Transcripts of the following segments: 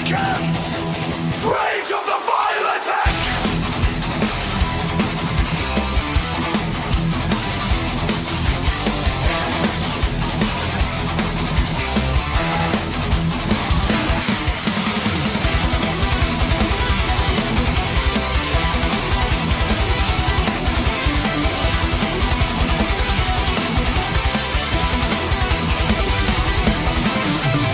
awakens. Rage of the violent egg.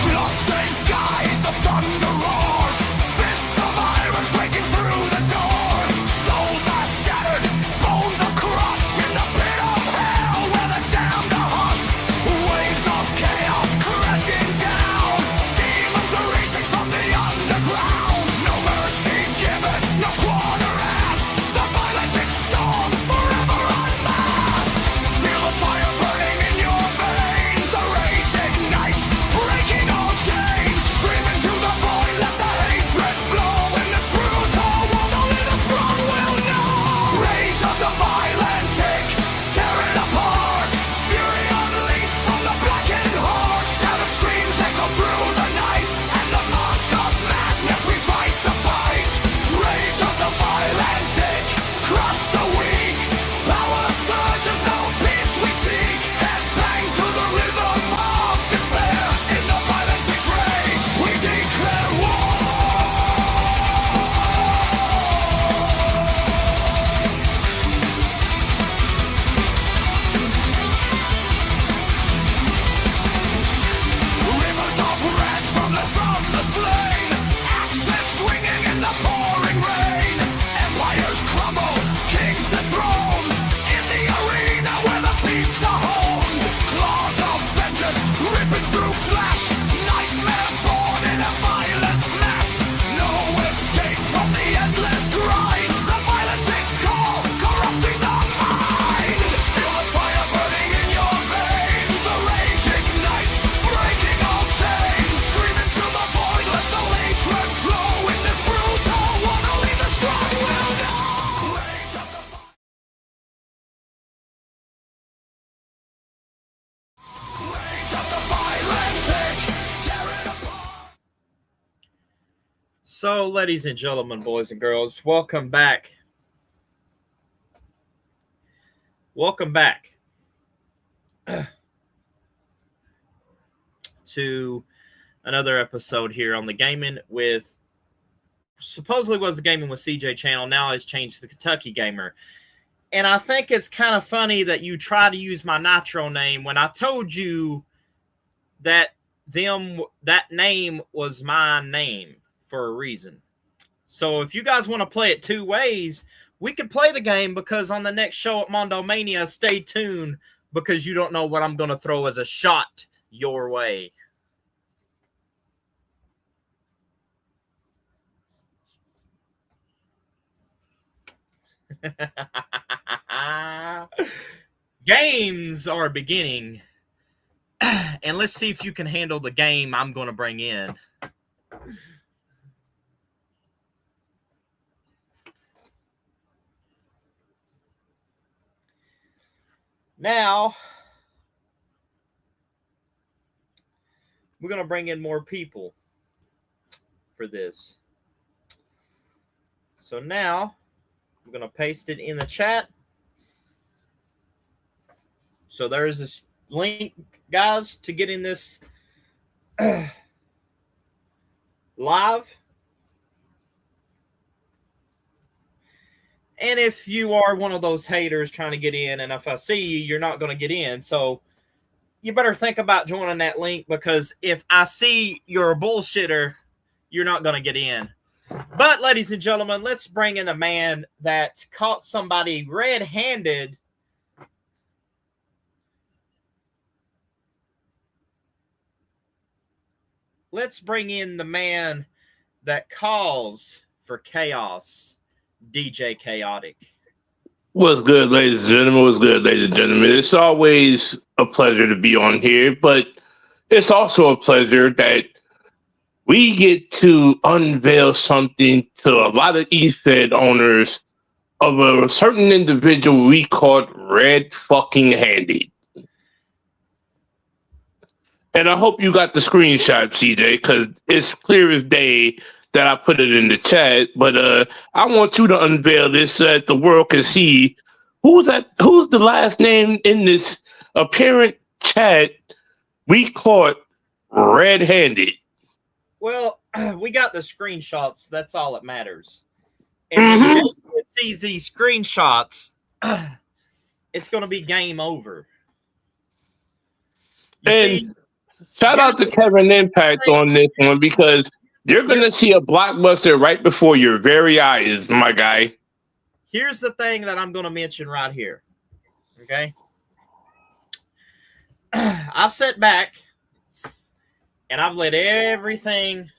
Bloodstained skies, the thunder roars. Fists of iron breaking through the doors. Souls are shattered, bones are crushed in the pit of hell where the damned are hushed. Waves of chaos crashing down. Demons are racing from the underground. No mercy given, no quarter asked. The violent storm forever unmasked. Feel the fire burning in your veins. The rage ignites, breaking all chains. Scream into the void, let the hatred flow. In this brutal world, only the strong will know. Rage of the violent tick, tear it apart. Fury unleashed from the blackened heart. Savage screams echo through the night. And the march of madness, we fight the fight. Rage of the violent tick, crush the weak. Power surges, no peace we seek. Head bang to the rhythm of despair. In the violent tick rage, we declare war. Rivers of red from the slain. Axes swinging in the pouring rain. Empires crumble, kings dethroned. In the arena where the beasts are honed. Claws of vengeance ripping through flesh. Nightmares born in a violent mesh. No escape from the endless grind. The violent tick call, corrupting the mind. Feel the fire burning in your veins. The rage ignites, breaking all chains. Scream into the void, let the hatred flow. In this brutal world, only the strong will know. Rage of the rage of the violent tick, tear it apart. So, ladies and gentlemen, boys and girls, welcome back. Welcome back to another episode here on the Gaming with, supposedly was the Gaming with CJ channel. Now it's changed to the Kentucky Gamer. And I think it's kind of funny that you try to use my Nitro name when I told you that that name was my name for a reason. So if you guys want to play it two ways, we could play the game, because on the next show at Mondo Mania, stay tuned, because you don't know what I'm going to throw as a shot your way. Games are beginning. And let's see if you can handle the game I'm going to bring in. Now, we're going to bring in more people for this. So now, we're going to paste it in the chat. So there is this link, guys, to get in this live. And if you are one of those haters trying to get in, and if I see you, you're not going to get in. So you better think about joining that link, because if I see you're a bullshitter, you're not going to get in. But, ladies and gentlemen, let's bring in a man that caught somebody red-handed. Let's bring in the man that calls for chaos, DJ Chaotic. What's good, ladies and gentlemen? What's good, ladies and gentlemen? It's always a pleasure to be on here, but it's also a pleasure that we get to unveil something to a lot of EFED owners of a certain individual we called Red Fucking Handed. And I hope you got the screenshot, CJ, because it's clear as day that I put it in the chat. But I want you to unveil this so that the world can see who's the last name in this apparent chat we caught red-handed. Well, we got the screenshots. That's all that matters. And when Jay sees these screenshots, it's going to be game over. Shout out to Kevin Impact on this one, because you're going to see a blockbuster right before your very eyes, my guy. Here's the thing that I'm going to mention right here. Okay? I've sat back and I've let everything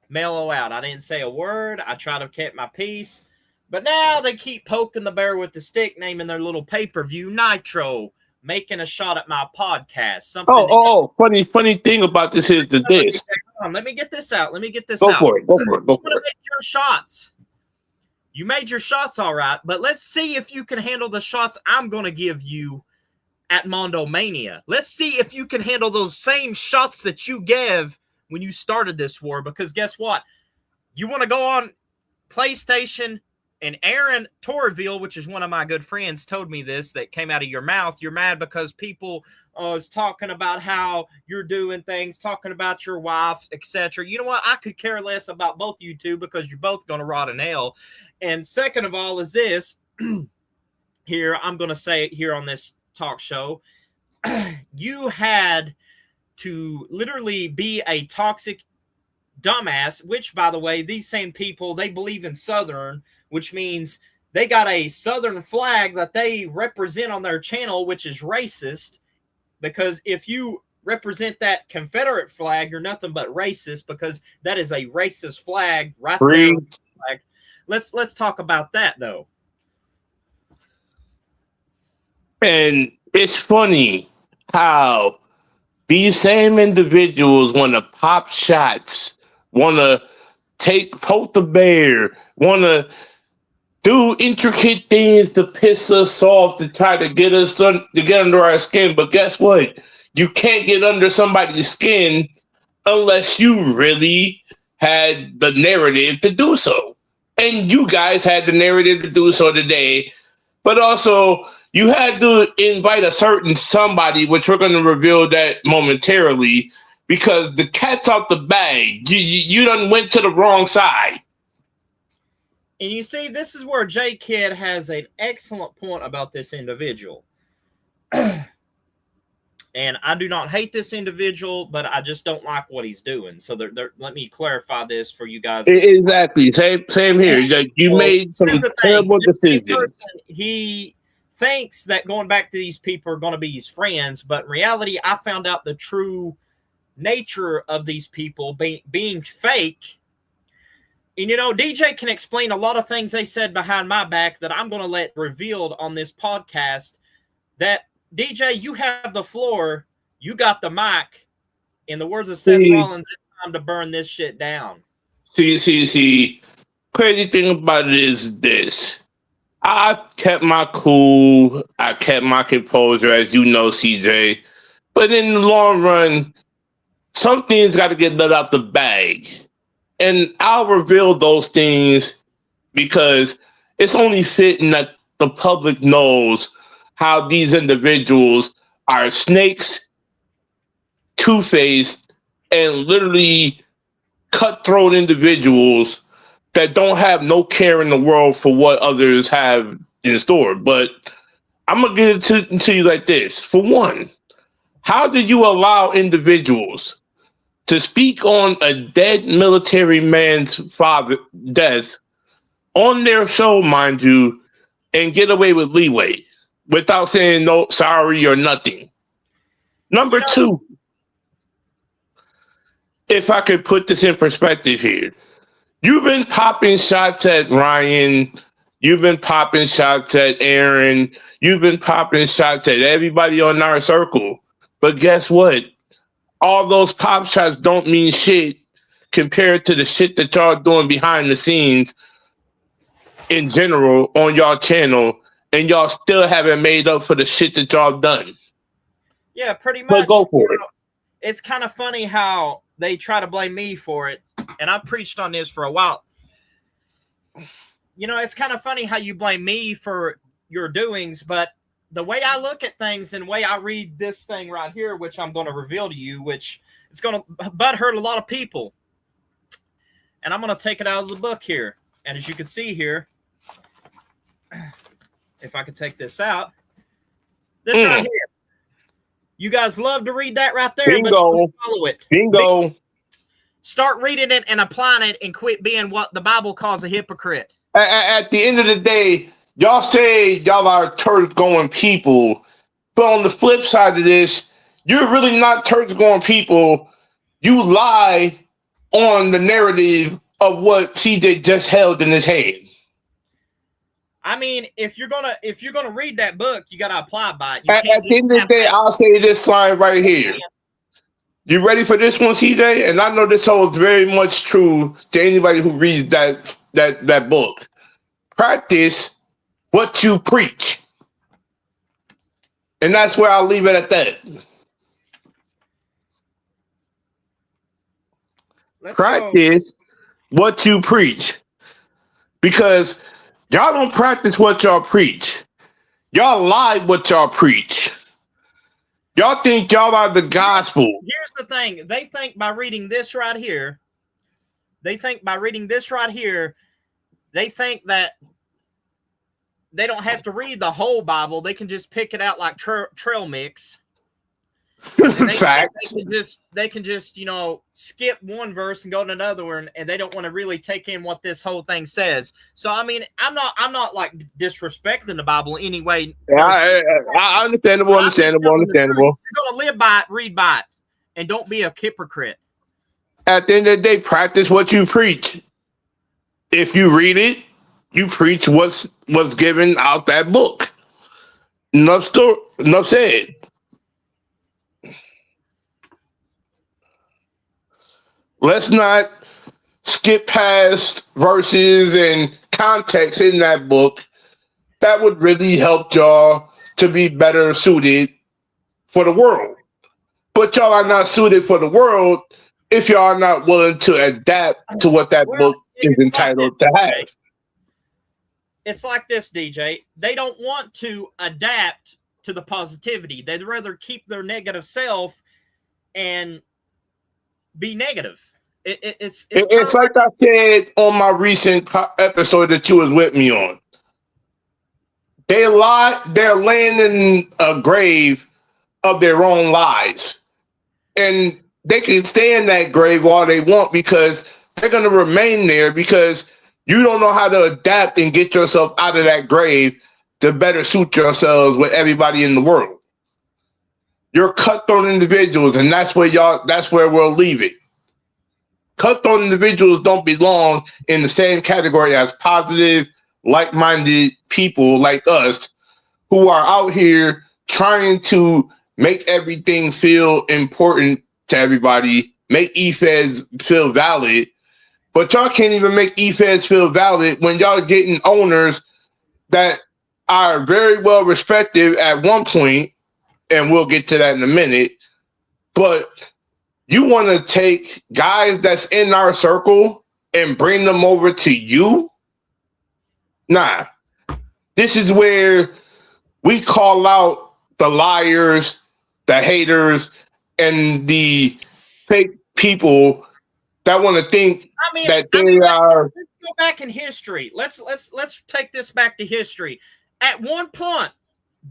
mellow out. I didn't say a word. I tried to keep my peace. But now they keep poking the bear with the stick, naming their little pay-per-view Nitro, making a shot at my podcast. Funny thing about this is this. Let me get this out. Go for it. You want to make your shots. You made your shots all right, but let's see if you can handle the shots I'm going to give you at Mondo Mania. Let's see if you can handle those same shots that you gave when you started this war, because guess what? You want to go on PlayStation, and Aaron Torville, which is one of my good friends, told me this, that came out of your mouth. You're mad because people is talking about how you're doing things, talking about your wife, etc. You know what? I could care less about both you two, because you're both going to rot in hell. And second of all is this. Here, I'm going to say it here on this talk show. You had to literally be a toxic dumbass, which, by the way, these same people, they believe in Southern, which means they got a Southern flag that they represent on their channel, which is racist, because if you represent that Confederate flag, you're nothing but racist, because that is a racist flag right there. Let's talk about that, though. And it's funny how these same individuals want to pop shots, want to poke the bear, want to do intricate things to piss us off, to try to get us to get under our skin. But guess what? You can't get under somebody's skin unless you really had the narrative to do so. And you guys had the narrative to do so today. But also, you had to invite a certain somebody, which we're going to reveal that momentarily, because the cat's out the bag. You done went to the wrong side. And you see, this is where J Kid has an excellent point about this individual. And I do not hate this individual, but I just don't like what he's doing. So let me clarify this for you guys. Exactly. Same here. You made some terrible decisions. He thinks that going back to these people are going to be his friends, but in reality, I found out the true nature of these people being fake. And, you know, DJ can explain a lot of things they said behind my back that I'm going to let revealed on this podcast. That, DJ, you have the floor. You got the mic. In the words of Seth Rollins, it's time to burn this shit down. See. Crazy thing about it is this. I kept my cool. I kept my composure, as you know, CJ. But in the long run, some things got to get let out the bag. And I'll reveal those things because it's only fitting that the public knows how these individuals are snakes, two-faced, and literally cutthroat individuals that don't have no care in the world for what others have in store. But I'm going to get it to you like this. For one, how did you allow individuals to speak on a dead military man's father's death on their show, mind you, and get away with leeway without saying no, sorry, or nothing? Number two, if I could put this in perspective here, you've been popping shots at Ryan, you've been popping shots at Aaron, you've been popping shots at everybody on our circle. But guess what? All those pop shots don't mean shit compared to the shit that y'all doing behind the scenes in general on y'all channel, and y'all still haven't made up for the shit that y'all done. Yeah, pretty much. But go for it. It's kind of funny how they try to blame me for it, and I've preached on this for a while. It's kind of funny how you blame me for your doings, but the way I look at things and the way I read this thing right here, which I'm going to reveal to you, which is going to butthurt a lot of people, and I'm going to take it out of the book here. And as you can see here, if I could take this out, this right here. You guys love to read that right there, Bingo. but you don't follow it. Bingo. Start reading it and applying it and quit being what the Bible calls a hypocrite. At the end of the day, y'all say y'all are church-going people, but on the flip side of this, you're really not church-going people. You lie on the narrative of what CJ just held in his hand. I mean, if you're gonna read that book, you gotta apply by it. At the end of the day, I'll say this line right here. You ready for this one, CJ? And I know this holds very much true to anybody who reads that book. Practice what you preach. And that's where I'll leave it at that. Practice what you preach. Because y'all don't practice what y'all preach. Y'all lie what y'all preach. Y'all think y'all are the gospel. Here's the thing. They think by reading this right here, they think that they don't have to read the whole Bible. They can just pick it out like trail mix. They can just skip one verse and go to another one, and they don't want to really take in what this whole thing says. So I mean, I'm not like disrespecting the Bible in any way. I understandable. You're gonna live by it, read by it, and don't be a hypocrite. At the end of the day, practice what you preach. If you read it, you preach what's given out that book. Enough said. Let's not skip past verses and context in that book. That would really help y'all to be better suited for the world. But y'all are not suited for the world if y'all are not willing to adapt to what that book is entitled to have. It's like this, DJ. They don't want to adapt to the positivity. They'd rather keep their negative self and be negative. It's like I said on my recent episode that you was with me on. They lie. They're laying in a grave of their own lies, and they can stay in that grave all they want because they're going to remain there because you don't know how to adapt and get yourself out of that grave to better suit yourselves with everybody in the world. You're cutthroat individuals, and that's where we'll leave it. Cutthroat individuals don't belong in the same category as positive, like-minded people like us who are out here trying to make everything feel important to everybody, make e-feds feel valid, but y'all can't even make e-feds feel valid when y'all getting owners that are very well respected at one point, and we'll get to that in a minute, but you want to take guys that's in our circle and bring them over to you? Nah. This is where we call out the liars, the haters, and the fake people that want to think that they are. Let's go back in history. Let's take this back to history. At one point,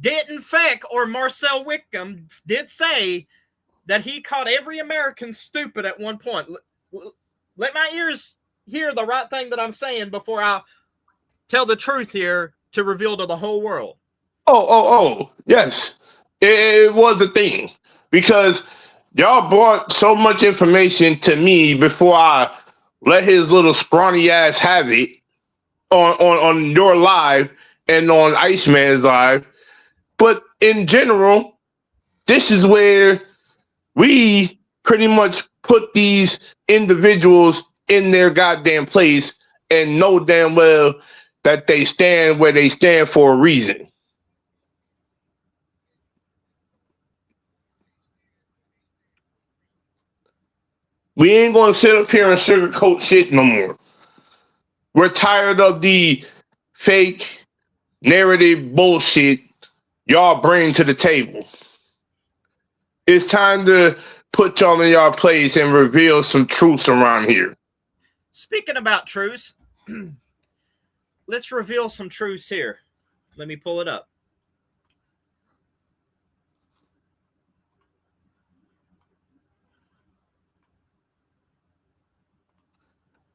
Denton Feck or Marcel Wickham did say that he called every American stupid at one point. Let my ears hear the right thing that I'm saying before I tell the truth here to reveal to the whole world. Oh, yes. It was a thing because y'all brought so much information to me before I let his little scrawny ass have it on your live and on Iceman's live. But in general, this is where we pretty much put these individuals in their goddamn place and know damn well that they stand where they stand for a reason. We ain't gonna sit up here and sugarcoat shit no more. We're tired of the fake narrative bullshit y'all bring to the table. It's time to put y'all in y'all place and reveal some truths around here. Speaking about truths, let's reveal some truths here. Let me pull it up.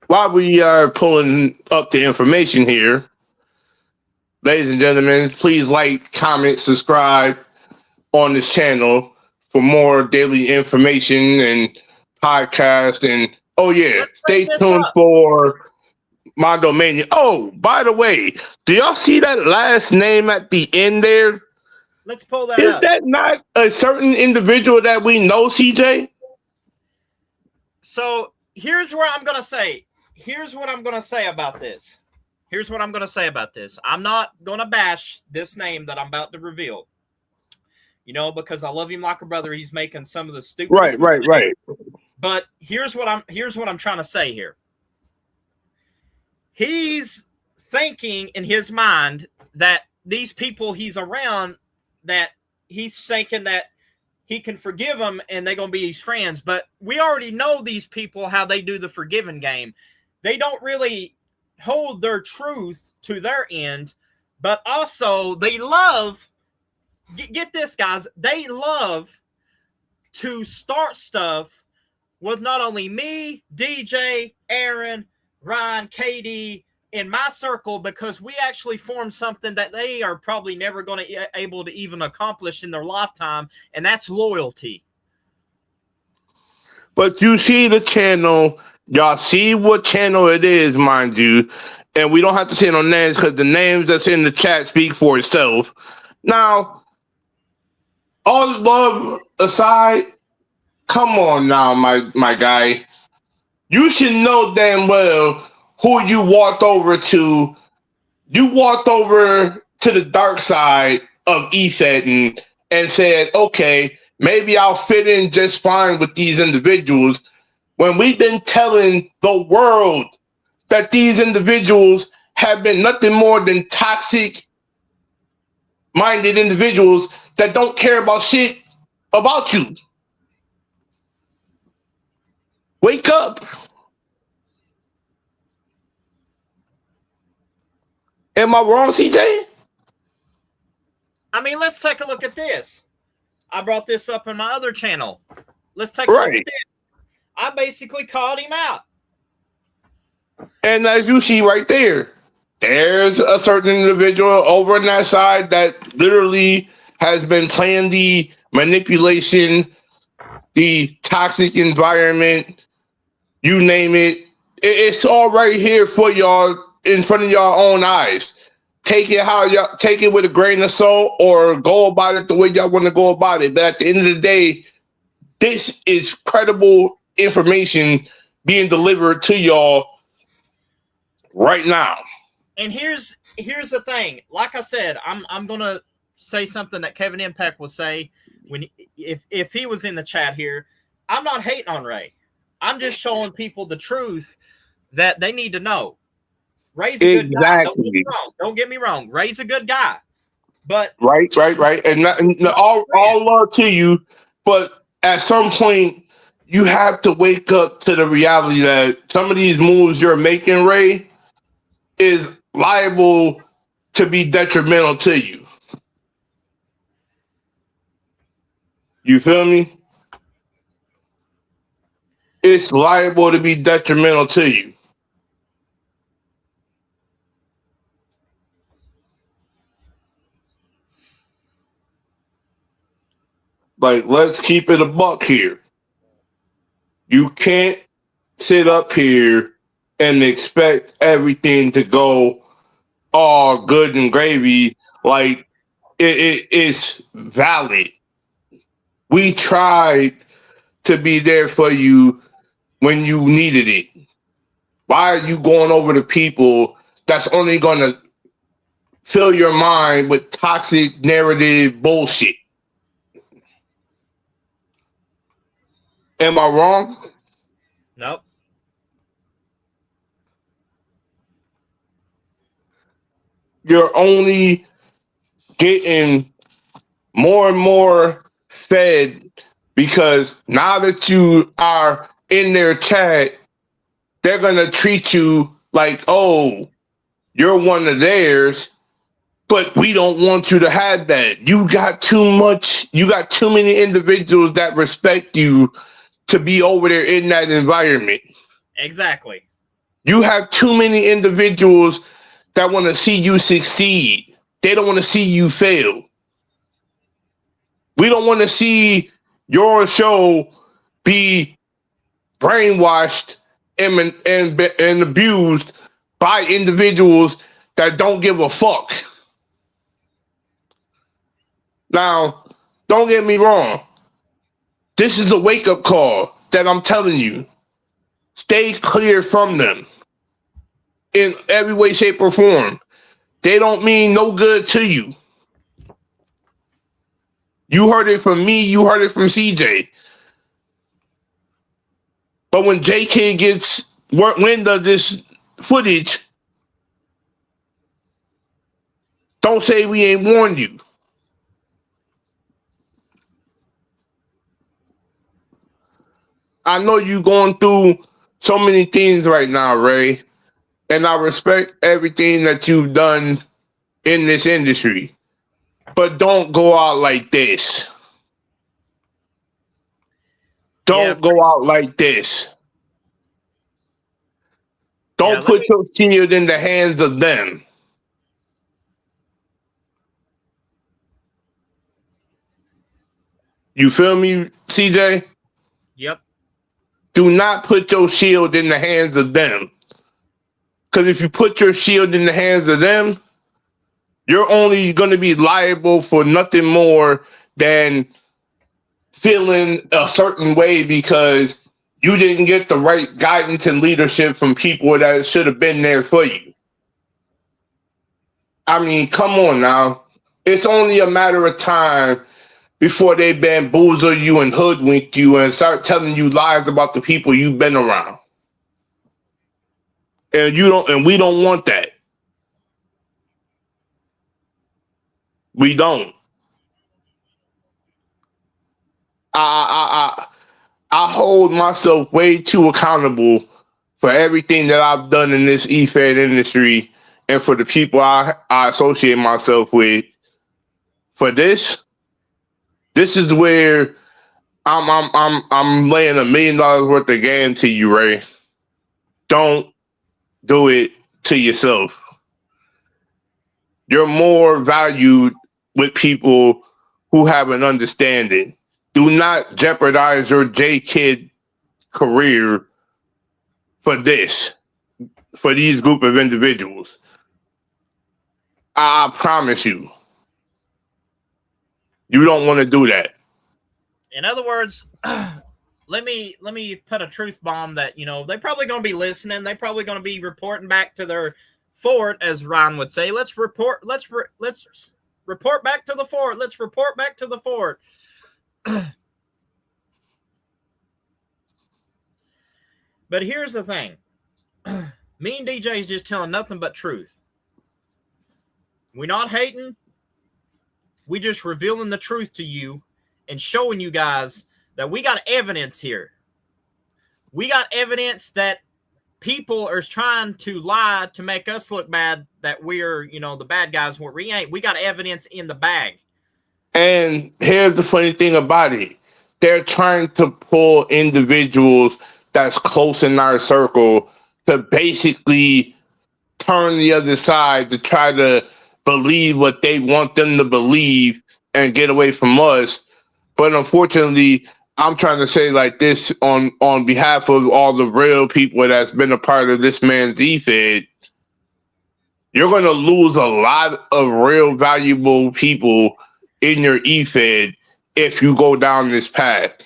While we are pulling up the information here, ladies and gentlemen, please like, comment, subscribe on this channel for more daily information and podcast. And oh yeah, stay tuned for my domain. Oh, by the way, do y'all see that last name at the end there? Let's pull that Is up. that not a certain individual that we know, CJ? So here's what I'm gonna say about this. I'm not gonna bash this name that I'm about to reveal. You know, because I love him like a brother. He's making some of the stupidest mistakes. Right. But here's what I'm trying to say here. He's thinking in his mind that these people he's around, that he's thinking that he can forgive them and they're going to be his friends. But we already know these people, how they do the forgiving game. They don't really hold their truth to their end, but also they love, get this, guys, they love to start stuff with not only me, DJ, Aaron, Ryan, Katie, in my circle, because we actually formed something that they are probably never going to be able to even accomplish in their lifetime, and that's loyalty. But you see the channel, y'all see what channel it is, mind you, and we don't have to say no names because the names that's in the chat speak for itself. Now, all love aside, come on now, my guy. You should know damn well who you walked over to. You walked over to the dark side of Ethan and said, okay, maybe I'll fit in just fine with these individuals, when we've been telling the world that these individuals have been nothing more than toxic-minded individuals that don't care about shit about you. Wake up. Am I wrong, CJ? I mean, let's take a look at this. I brought this up in my other channel. Let's take a look at this. I basically called him out. And as you see right there, there's a certain individual over on that side that literally has been playing the manipulation, the toxic environment, you name it. It's all right here for y'all, in front of your own eyes. Take it how y'all take it with a grain of salt, or go about it the way y'all want to go about it. But at the end of the day, this is credible information being delivered to y'all right now. And here's the thing. Like I said, I'm gonna say something that Kevin Impact will say when if he was in the chat here. I'm not hating on Ray. I'm just showing people the truth that they need to know. Ray's a good guy. Don't get me wrong. Ray's a good guy. But right. And all love to you, but at some point you have to wake up to the reality that some of these moves you're making, Ray, is liable to be detrimental to you. You feel me? It's liable to be detrimental to you. Like, let's keep it a buck here. You can't sit up here and expect everything to go all good and gravy. Like, it's valid. We tried to be there for you when you needed it. Why are you going over to people that's only going to fill your mind with toxic narrative bullshit? Am I wrong? Nope. You're only getting more and more fed because now that you are in their chat, they're going to treat you like, oh, you're one of theirs, but we don't want you to have that. You got too many individuals that respect you to be over there in that environment. Exactly. You have too many individuals that want to see you succeed. They don't want to see you fail. We don't want to see your show be brainwashed and abused by individuals that don't give a fuck. Now, don't get me wrong. This is a wake-up call that I'm telling you. Stay clear from them in every way, shape, or form. They don't mean no good to you. You heard it from me. You heard it from CJ. But when JK gets wind of this footage, don't say we ain't warned you. I know you going through so many things right now, Ray, and I respect everything that you've done in this industry, but don't go out like this. Don't go out like this. Don't put your shield in the hands of them. You feel me, CJ? Yep. Do not put your shield in the hands of them. Because if you put your shield in the hands of them, you're only going to be liable for nothing more than feeling a certain way because you didn't get the right guidance and leadership from people that should have been there for you. I mean, come on now. It's only a matter of time before they bamboozle you and hoodwink you and start telling you lies about the people you've been around. And we don't want that. We don't. I hold myself way too accountable for everything that I've done in this e-fed industry and for the people I associate myself with. For this is where I'm laying $1 million worth of game to you, Ray. Don't do it to yourself. You're more valued with people who have an understanding. Do not jeopardize your J-Kid career for these group of individuals. I promise you. You don't want to do that. In other words, let me put a truth bomb that, they're probably going to be listening. They're probably going to be reporting back to their fort, as Ryan would say. Let's report back to the fort. Let's report back to the fort. But here's the thing. Me and DJ is just telling nothing but truth. We're not hating. We just revealing the truth to you and showing you guys that we got evidence here. We got evidence that people are trying to lie to make us look bad, that we're, the bad guys where we ain't. We got evidence in the bag. And here's the funny thing about it. They're trying to pull individuals that's close in our circle to basically turn the other side to try to believe what they want them to believe and get away from us. But unfortunately, I'm trying to say like this on behalf of all the real people that's been a part of this man's e-fed. You're going to lose a lot of real valuable people in your e-fed if you go down this path.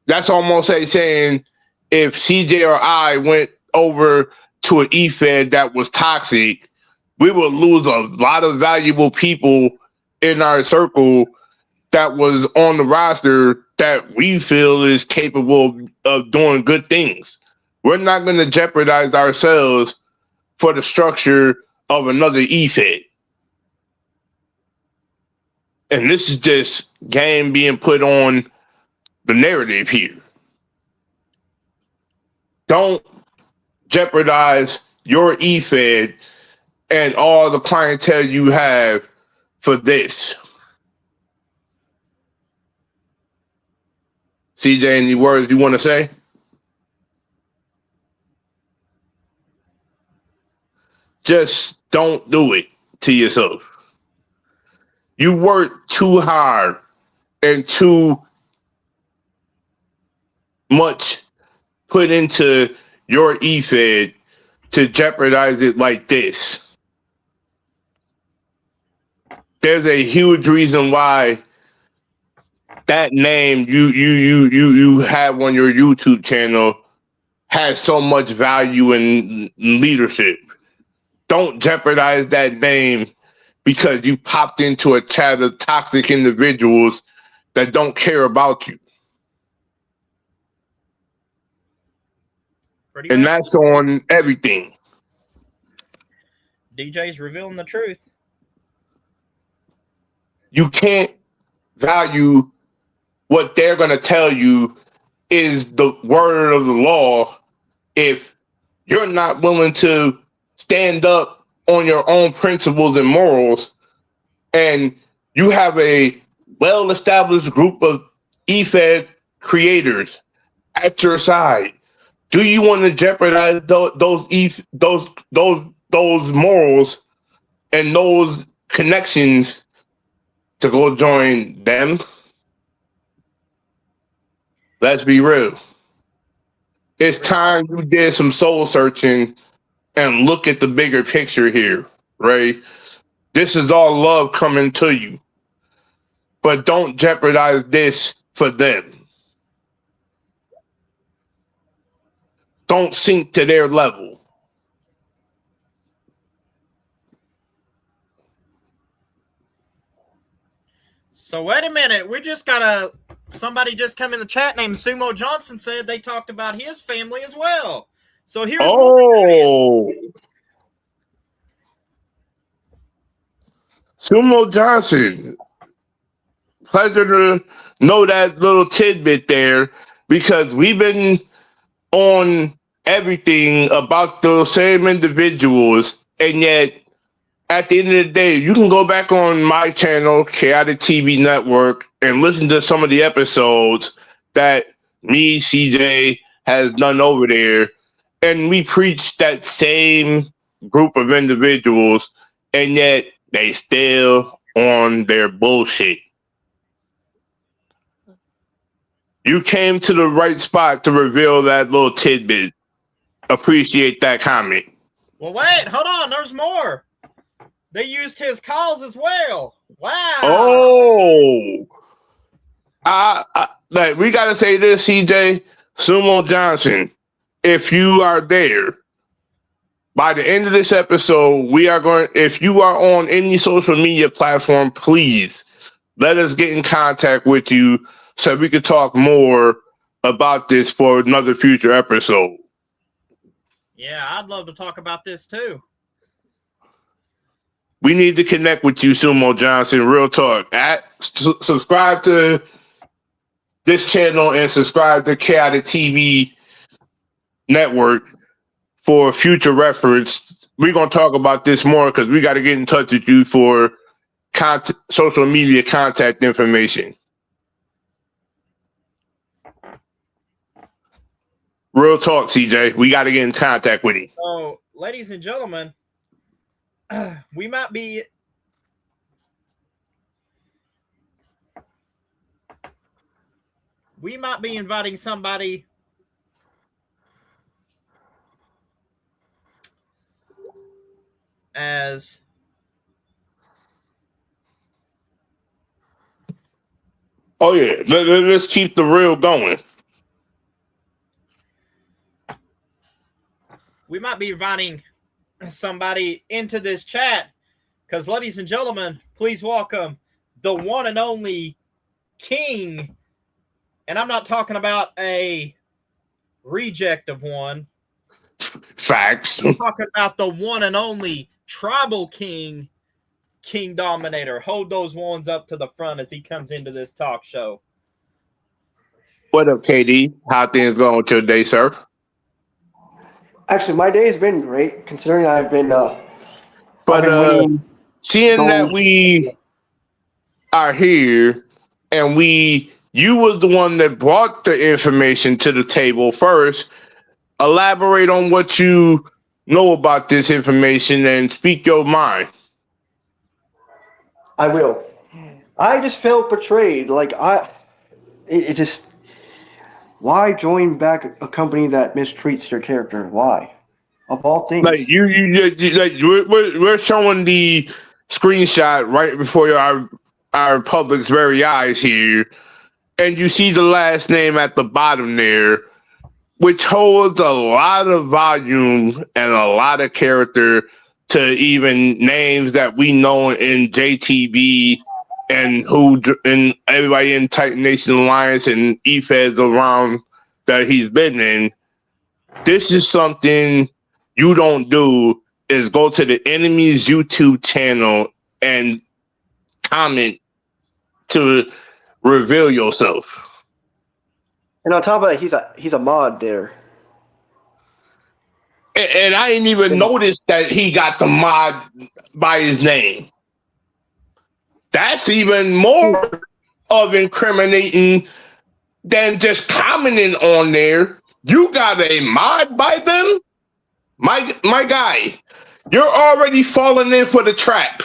That's almost like saying if CJ or I went over to an e-fed that was toxic, we would lose a lot of valuable people in our circle that was on the roster that we feel is capable of doing good things. We're not going to jeopardize ourselves for the structure of another EFED. And this is just game being put on the narrative here. Don't jeopardize your EFED and all the clientele you have for this. CJ, any words you want to say? Just don't do it to yourself. You work too hard and too much put into your EFED to jeopardize it like this. There's a huge reason why that name you have on your YouTube channel has so much value in leadership. Don't jeopardize that name because you popped into a chat of toxic individuals that don't care about you. And that's on everything. DJ's revealing the truth. You can't value what they're going to tell you is the word of the law if you're not willing to stand up on your own principles and morals, and you have a well-established group of EFED creators at your side. Do you want to jeopardize those morals and those connections to go join them? Let's be real. It's time you did some soul searching and look at the bigger picture here, right? This is all love coming to you. But don't jeopardize this for them. Don't sink to their level. So wait a minute. We just got somebody just come in the chat named Sumo Johnson said they talked about his family as well. So here's Sumo Johnson. Pleasure to know that little tidbit there, because we've been on everything about those same individuals, and yet at the end of the day, you can go back on my channel, Chaotic TV Network, and listen to some of the episodes that me, CJ, has done over there, and we preach that same group of individuals, and yet they still on their bullshit. You came to the right spot to reveal that little tidbit. Appreciate that comment. Well, wait, hold on. There's more. They used his calls as well. Wow. Oh. Like, we got to say this, CJ. Sumo Johnson, if you are there, by the end of this episode, if you are on any social media platform, please let us get in contact with you so we can talk more about this for another future episode. Yeah, I'd love to talk about this too. We need to connect with you, Sumo Johnson. Real talk. Subscribe to this channel and subscribe to Chaotic TV Network for future reference. We're going to talk about this more because we got to get in touch with you for social media contact information. Real talk, CJ. We got to get in contact with him. So, ladies and gentlemen, we might be inviting somebody as oh yeah, let's keep the real going. We might be inviting somebody into this chat because, ladies and gentlemen, please welcome the one and only king And I'm not talking about a reject of one. Facts. I'm talking about the one and only Tribal King, King Dominator. Hold those ones up to the front as he comes into this talk show. What up, KD? How things going with your day, sir? Actually, my day has been great, considering I've been. But seeing that we are here and you was the one that brought the information to the table first, elaborate on what you know about this information and speak your mind. I will. I just felt betrayed. Like it just. Why join back a company that mistreats their character? Why? Of all things. Like we're showing the screenshot right before our public's very eyes here, and you see the last name at the bottom there, which holds a lot of volume and a lot of character to even names that we know in JTB and everybody in Titan Nation Alliance and EFEDs around that he's been in. This is something you don't do, is go to the enemy's YouTube channel and comment to reveal yourself. And on top of that, he's a mod there. And I didn't even notice that he got the mod by his name. That's even more of incriminating than just commenting on there. You got a mod by them? My guy, you're already falling in for the trap.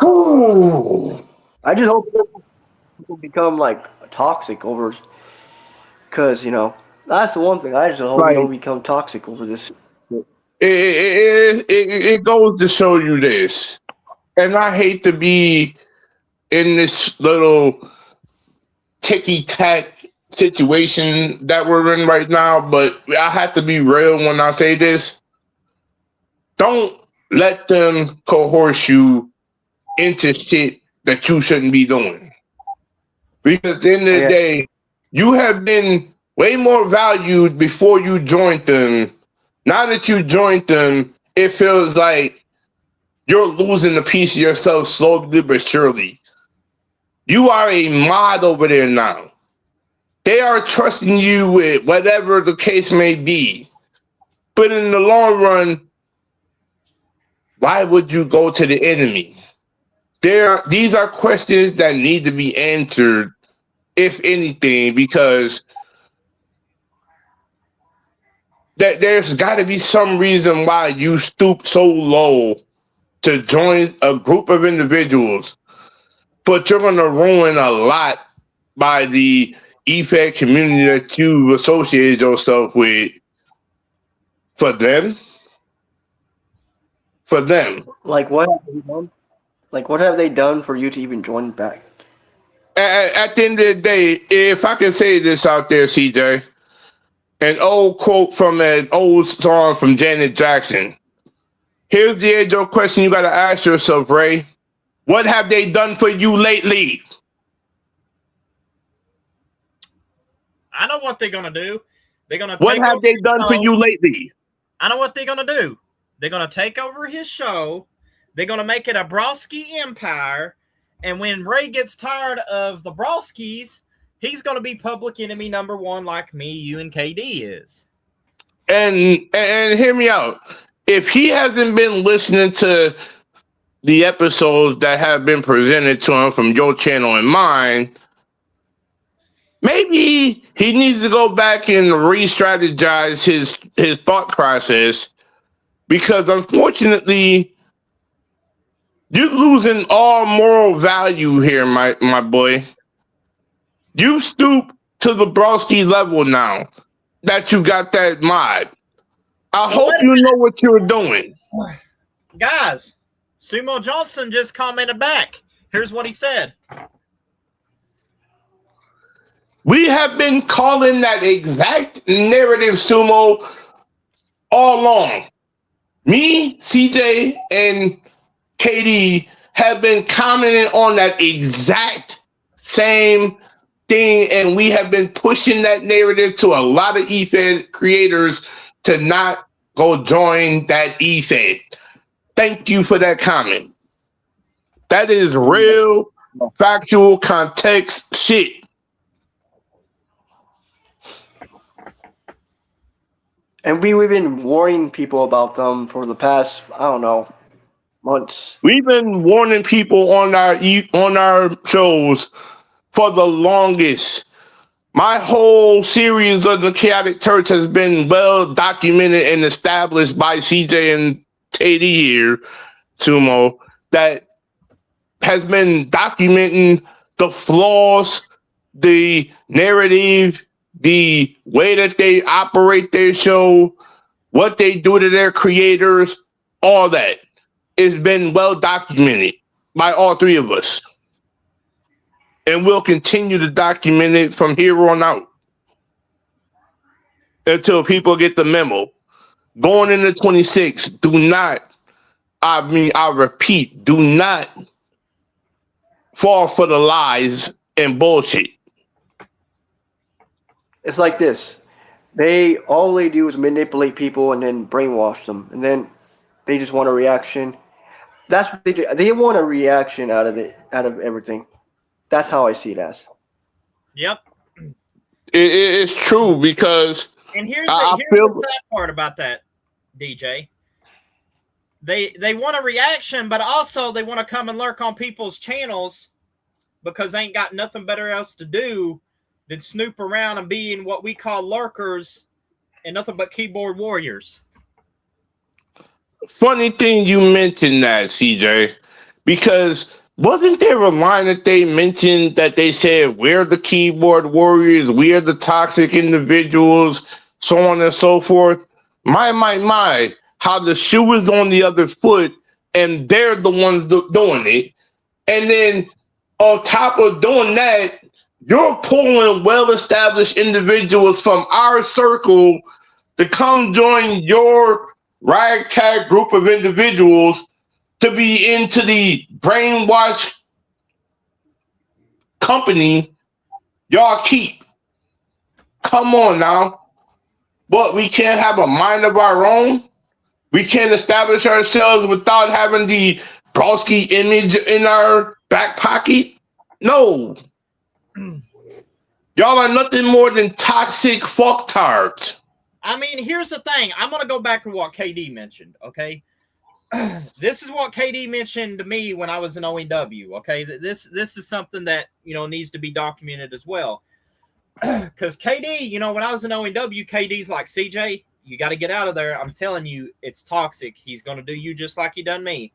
Ooh. I just hope people become like toxic over, because that's the one thing. I just hope we don't become toxic over this. It goes to show you this, and I hate to be in this little ticky-tack situation that we're in right now, but I have to be real when I say this. Don't let them coerce you into shit that you shouldn't be doing. Because at the end of the day, you have been way more valued before you joined them. Now that you joined them, it feels like you're losing a piece of yourself slowly but surely. You are a mod over there now. They are trusting you with whatever the case may be. But in the long run, why would you go to the enemy? These are questions that need to be answered, if anything, because there's got to be some reason why you stoop so low to join a group of individuals, but you're going to ruin a lot by the EFED community that you associated yourself with for them. Like what have they done? Like what have they done for you to even join back? At the end of the day, if I can say this out there, CJ, an old quote from an old song from Janet Jackson. Here's the age-old question you got to ask yourself, Ray. What have they done for you lately? I know what they're going to do. They're going to. What have they done for you lately? I know what they're going to do. They're going to take over his show. They're going to make it a Brosky empire. And when Ray gets tired of the Broskis, he's going to be public enemy number one like me, you, and KD is. And hear me out. If he hasn't been listening to the episodes that have been presented to him from your channel and mine, maybe he needs to go back and re-strategize his thought process, because unfortunately, you're losing all moral value here, my boy. You stoop to the Broski level now that you got that mod. I hope you know what you're doing. Guys, Sumo Johnson just commented back. Here's what he said. We have been calling that exact narrative, Sumo, all along. Me, CJ, and KD have been commenting on that exact same thing, and we have been pushing that narrative to a lot of eFed creators to not go join that eFed. Thank you for that comment. That is real, factual, context shit. And we've been warning people about them for the past, I don't know, months. We've been warning people on our shows for the longest. My whole series of the Chaotic Church has been well documented and established by CJ and Teddy here, Sumo, that has been documenting the flaws, the narrative, the way that they operate their show, what they do to their creators, all that. It's been well documented by all three of us. And we'll continue to document it from here on out until people get the memo. Going into 26, I repeat, do not fall for the lies and bullshit. It's like this. All they do is manipulate people and then brainwash them. And then they just want a reaction. That's what they do. They want a reaction out of everything. That's how I see it as. Yep. It's true because and here's the sad part about that, DJ. They want a reaction, but also they want to come and lurk on people's channels because they ain't got nothing better else to do than snoop around and be in what we call lurkers and nothing but keyboard warriors. Funny thing you mentioned that, CJ, because wasn't there a line that they mentioned that they said, we're the keyboard warriors, we are the toxic individuals, so on and so forth? My, how the shoe is on the other foot and they're the ones doing it. And then on top of doing that, you're pulling well-established individuals from our circle to come join your ragtag group of individuals to be into the brainwash company y'all keep. Come on now. But we can't have a mind of our own? We can't establish ourselves without having the Broski image in our back pocket? No. Y'all are nothing more than toxic fucktards. I mean, here's the thing. I'm going to go back to what KD mentioned, okay? This is what KD mentioned to me when I was in ONW, okay? This is something that, needs to be documented as well. Because KD, when I was in ONW, KD's like, CJ, you got to get out of there. I'm telling you, it's toxic. He's going to do you just like he done me.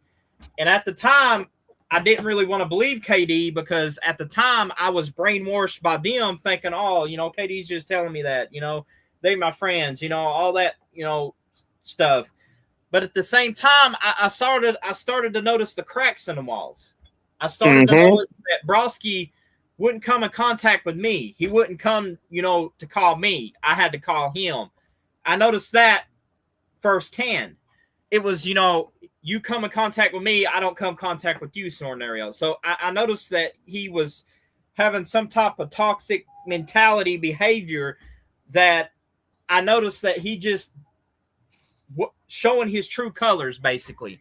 And at the time, I didn't really want to believe KD because at the time I was brainwashed by them thinking, KD's just telling me that, they my friends, all that, stuff. But at the same time, I started to notice the cracks in the walls. I started to notice that Broski wouldn't come in contact with me. He wouldn't come, to call me. I had to call him. I noticed that firsthand. It was, you come in contact with me, I don't come in contact with you, Sornario. So I noticed that he was having some type of toxic mentality behavior that I noticed that he just showing his true colors, basically.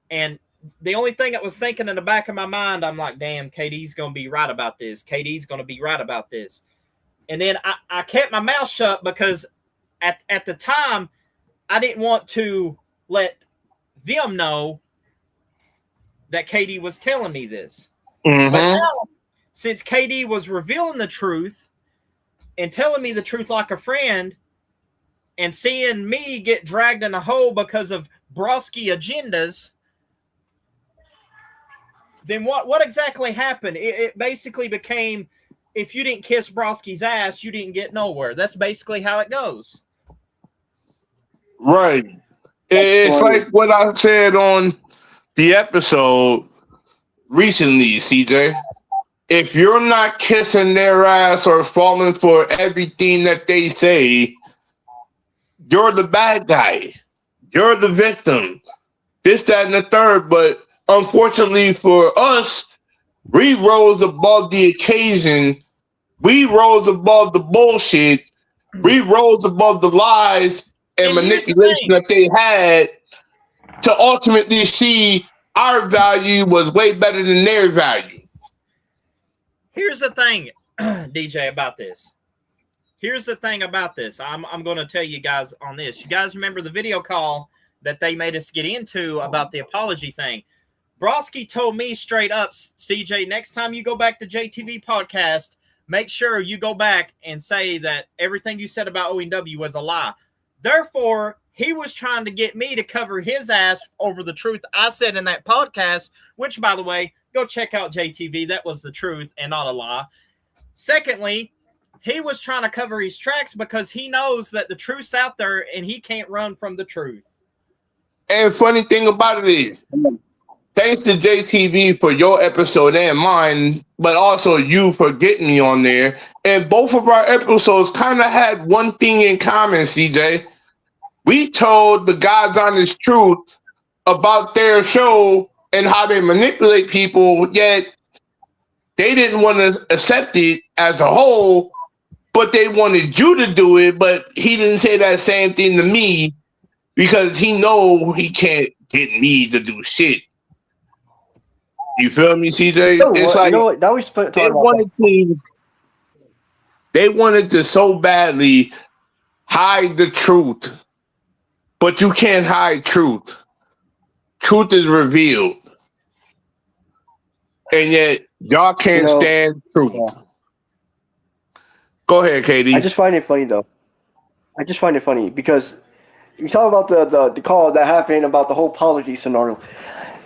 And the only thing that was thinking in the back of my mind, I'm like, damn, KD's going to be right about this. KD's going to be right about this. And then I kept my mouth shut because at the time, I didn't want to let them know that KD was telling me this. But now, since KD was revealing the truth and telling me the truth like a friend and seeing me get dragged in a hole because of Broski agendas, then what exactly happened? It basically became, if you didn't kiss Broski's ass, you didn't get nowhere. That's basically how it goes. Right. It's like what I said on the episode recently, CJ. If you're not kissing their ass or falling for everything that they say, you're the bad guy. You're the victim. This, that, and the third. But unfortunately for us, we rose above the occasion. We rose above the bullshit. We rose above the lies and manipulation that they had to ultimately see our value was way better than their value. Here's the thing, DJ, about this. Here's the thing about this. I'm going to tell you guys on this. You guys remember the video call that they made us get into about the apology thing? Broski told me straight up, CJ, next time you go back to JTV podcast, make sure you go back and say that everything you said about OEW was a lie. Therefore, he was trying to get me to cover his ass over the truth I said in that podcast, which, by the way, go check out JTV. That was the truth and not a lie. Secondly, he was trying to cover his tracks because he knows that the truth's out there and he can't run from the truth. And funny thing about it is, thanks to JTV for your episode and mine, but also you for getting me on there. And both of our episodes kind of had one thing in common, CJ. We told the God's honest truth about their show and how they manipulate people, yet they didn't want to accept it as a whole, but they wanted you to do it, but he didn't say that same thing to me because he know he can't get me to do shit. You feel me, CJ? It's like now we they wanted to so badly hide the truth, but you can't hide truth. Truth is revealed, and yet y'all can't stand truth. Yeah. Go ahead, Katie. I just find it funny though. I just find it funny because you talk about the call that happened about the whole apology scenario.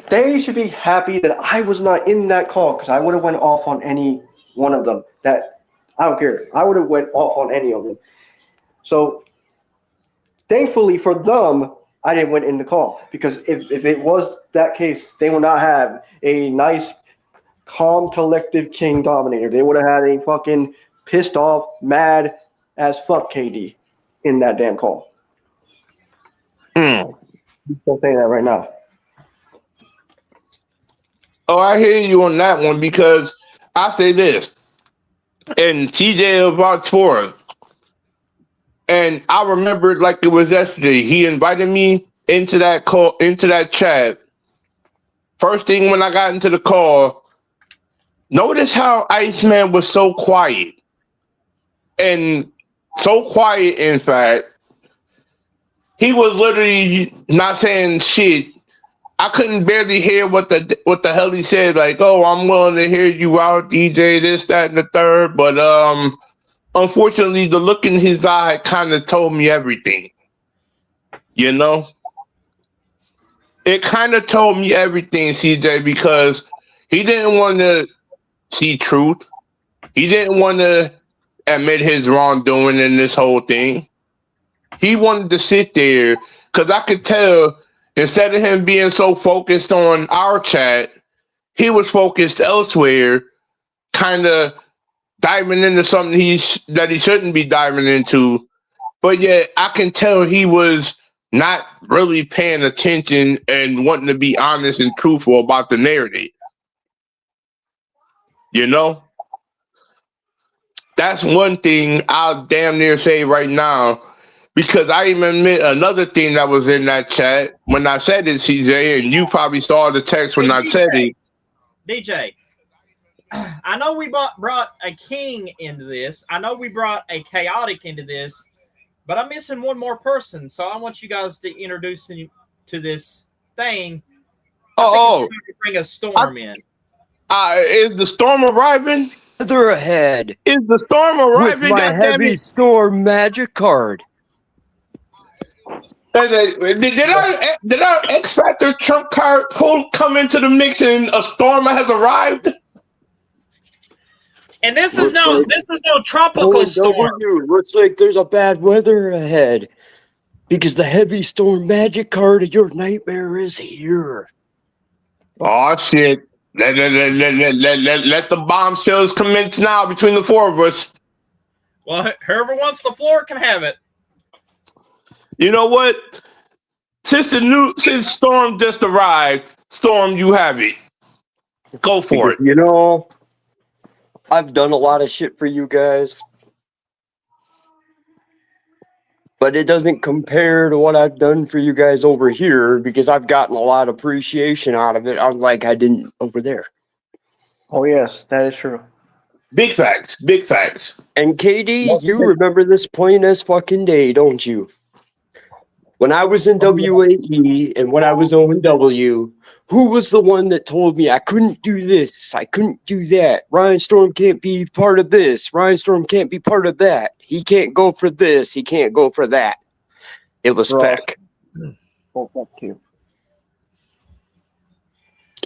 They should be happy that I was not in that call because I would have went off on any one of them. That I don't care. I would have went off on any of them. So thankfully for them, I didn't went in the call because if it was that case, they would not have a nice, calm, collective King Dominator. They would have had a fucking pissed off, mad as fuck KD in that damn call. I'm still saying that right now. Oh, I hear you on that one because I say this, and TJ about for and I remember it like it was yesterday. He invited me into that call, into that chat. First thing when I got into the call, notice how Iceman was so quiet. And so quiet, in fact, he was literally not saying shit. I couldn't barely hear what the hell he said. Like, oh, I'm willing to hear you out, DJ, this, that, and the third. But unfortunately, the look in his eye kind of told me everything. You know? It kind of told me everything, CJ, because he didn't want to see truth. He didn't want to admit his wrongdoing in this whole thing. He wanted to sit there because I could tell instead of him being so focused on our chat, he was focused elsewhere, kind of diving into something that he shouldn't be diving into. But yet I can tell he was not really paying attention and wanting to be honest and truthful about the narrative. You know? That's one thing I'll damn near say right now, because I even admit another thing that was in that chat when I said it, CJ, and you probably saw the text when I said it. DJ, I know we brought a king into this. I know we brought a chaotic into this, but I'm missing one more person. So I want you guys to introduce him to this thing. I think it's bring a storm in. Is the storm arriving? Further ahead. Is the storm arriving? With my heavy storm magic card. Did our X Factor trump card come into the mix and a storm has arrived? And this is no tropical storm. Looks like there's a bad weather ahead because the heavy storm magic card of your nightmare is here. Oh shit! Let the bombshells commence now between the four of us. Well, whoever wants the floor can have it. You know what? Since Storm just arrived, Storm, you have it. Go for it. You know, I've done a lot of shit for you guys, but it doesn't compare to what I've done for you guys over here because I've gotten a lot of appreciation out of it, unlike I didn't over there. Oh yes, that is true. Big facts. Big facts. And KD, you remember this plain as fucking day, don't you? When I was in WAE and when I was OW, who was the one that told me I couldn't do this, I couldn't do that? Ryan Storm can't be part of this. Ryan Storm can't be part of that. He can't go for this. He can't go for that. It was Right. Feck. Oh, fuck you.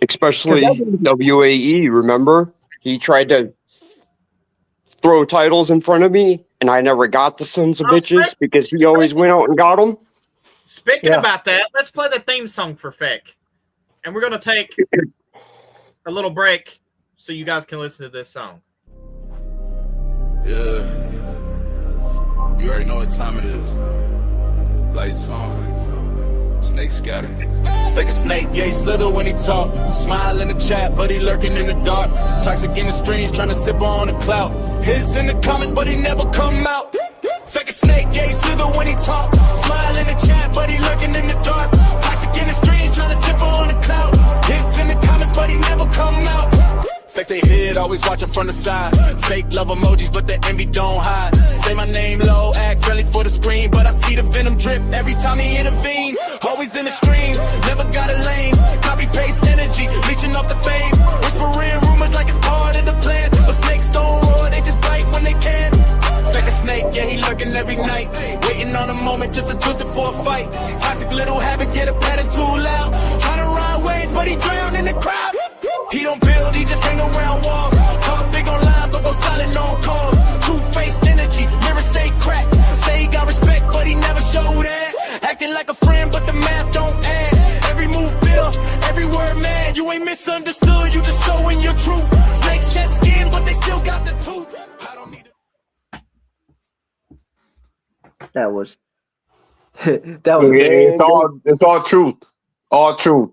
Especially WAE, remember? He tried to throw titles in front of me, and I never got the sons of bitches because he always went out and got them. Speaking Yeah. about that, let's play the theme song for Feck. And we're going to take a little break so you guys can listen to this song. Yeah. You already know what time it is. Lights on. Snake scatter. Fake a snake, yeah, he slither when he talk. Smile in the chat, but he lurking in the dark. Toxic in the streams, trying to sip on the clout. His in the comments, but he never come out. Fake a snake, yeah, he slither when he talk. Smile in the chat, but he lurking in the dark. Toxic in the streams, trying to sip on the clout. His in the comments, but he never come out. Fake they head, always watching from the side. Fake love emojis, but the envy don't hide. Say my name low, act friendly for the screen, but I see the venom drip every time he intervene. Always in the stream, never got a lane. Copy paste energy, leeching off the fame. Whispering rumors like it's part of the plan, but snakes don't roar, they just bite when they can. Fake a snake, yeah, he lurking every night, waiting on a moment just to twist it for a fight. Toxic little habits, yeah, the pattern too loud. Trying to ride waves, but he drowned in the crowd. He don't build, he just hang around walls. Talk big online, but go silent on calls. Two-faced energy, mirror stay cracked. Say he got respect, but he never showed that. Acting like a friend, but the math don't add. Every move bitter, every word mad. You ain't misunderstood, you just showing your truth. Snakes shed skin, but they still got the tooth. I don't need That was that was It's all truth. All truth.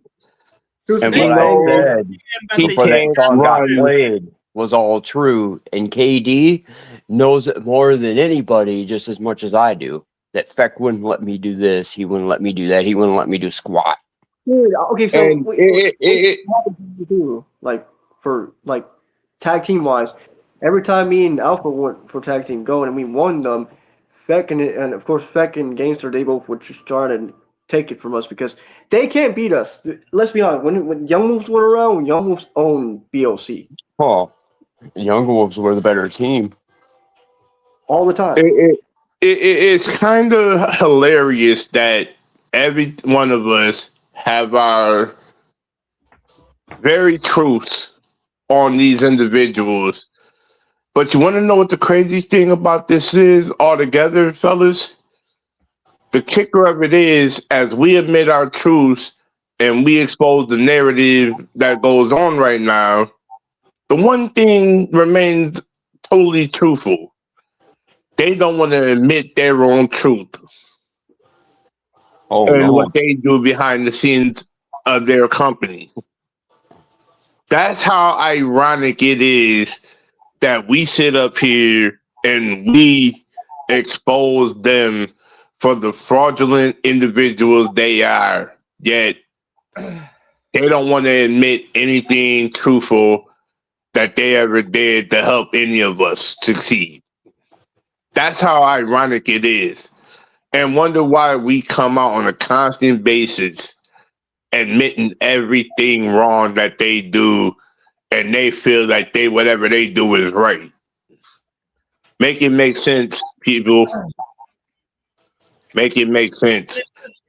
And Snake what I knows- said He before that song got played was all true. And KD knows it more than anybody, just as much as I do. That Feck wouldn't let me do this. He wouldn't let me do that. He wouldn't let me do squat. Dude, okay, so And what it- do like for like tag team wise? Every time me and Alpha went for tag team go and we won them, Feck and of course Feck and Gamester, they both would just try to take it from us because they can't beat us. Let's be honest. When Young Wolves were around, Young Wolves owned BOC Oh, Young Wolves were the better team. all the time. It's kind of hilarious that every one of us have our very truths on these individuals. But you want to know what the crazy thing about this is altogether, fellas? The kicker of it is, as we admit our truths and we expose the narrative that goes on right now, the one thing remains totally truthful. They don't want to admit their own truth Oh, and no. what they do behind the scenes of their company. That's how ironic it is that we sit up here and we expose them for the fraudulent individuals they are, yet they don't want to admit anything truthful that they ever did to help any of us succeed. That's how ironic it is. And wonder why we come out on a constant basis admitting everything wrong that they do, and they feel like whatever they do is right. Make it make sense, people. Make it make sense.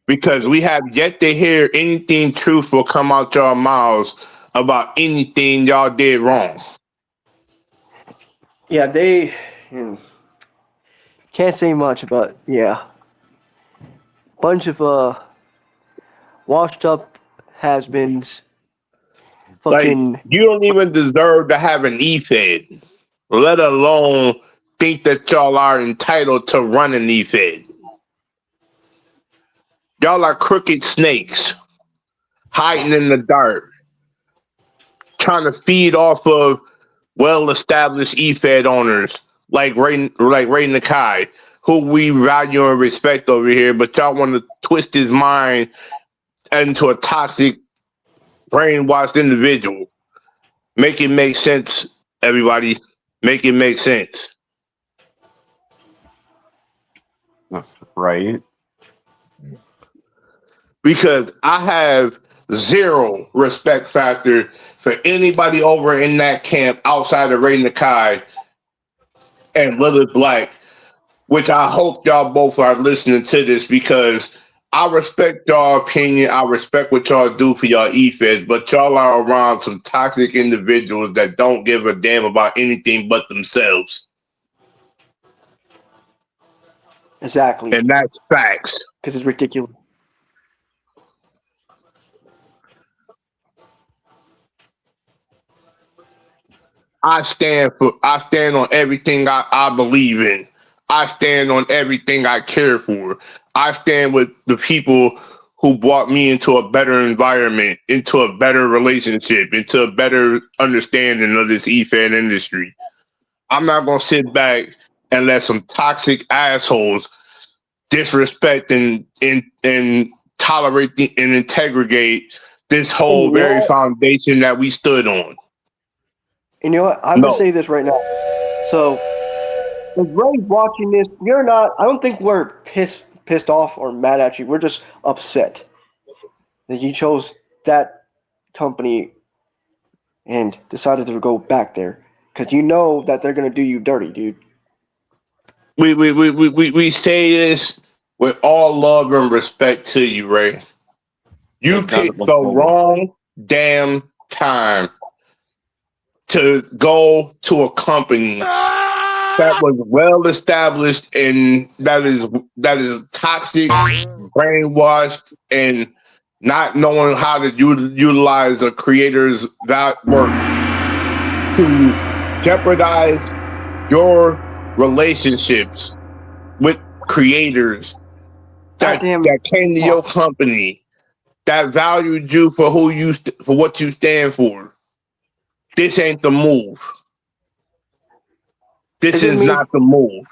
Because we have yet to hear anything truthful come out your mouths about anything y'all did wrong. Yeah, they can't say much, but yeah, bunch of washed up has-beens. Fucking You don't even deserve to have an E-Fed, let alone think that y'all are entitled to run an E-Fed. Y'all are crooked snakes. hiding in the dark, trying to feed off of well-established eFed owners like Ray Nakai, who we value and respect over here, but y'all want to twist his mind into a toxic, brainwashed individual. Make it make sense, everybody. Make it make sense. Right. Because I have zero respect factor for anybody over in that camp outside of Ray Nakai and Lilith Black, which I hope y'all both are listening to this, because I respect y'all opinion. I respect what y'all do for y'all eFeds, but y'all are around some toxic individuals that don't give a damn about anything but themselves. Exactly. And that's facts. Because it's ridiculous. I stand on everything I believe in. I stand on everything I care for. I stand with the people who brought me into a better environment, into a better relationship, into a better understanding of this eFed industry. I'm not going to sit back and let some toxic assholes disrespect and tolerate and integrate this whole very foundation that we stood on. And you know what? I'm going to say this right now. So, if Ray's watching this, you're not, I don't think we're pissed off or mad at you. We're just upset that you chose that company and decided to go back there. Because you know that they're going to do you dirty, dude. We say this with all love and respect to you, Ray. You picked the wrong damn time to go to a company that was well established and that is toxic, brainwashed, and not knowing how to utilize a creator's work to jeopardize your relationships with creators that came to your company, that valued you for for what you stand for. This ain't the move. This is not the move.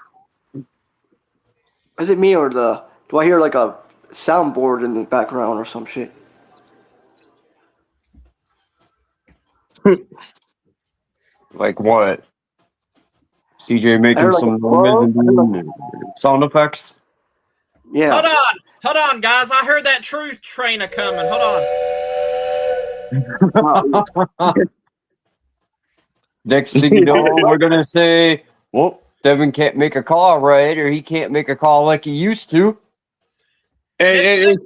Is it me or do I hear like a soundboard in the background or some shit? Like what? CJ making like some noise and sound effects? Yeah. Hold on, guys. I heard that truth train coming. Hold on. Next thing you know, we're gonna say, well, Devin can't make a call right, or he can't make a call like he used to. And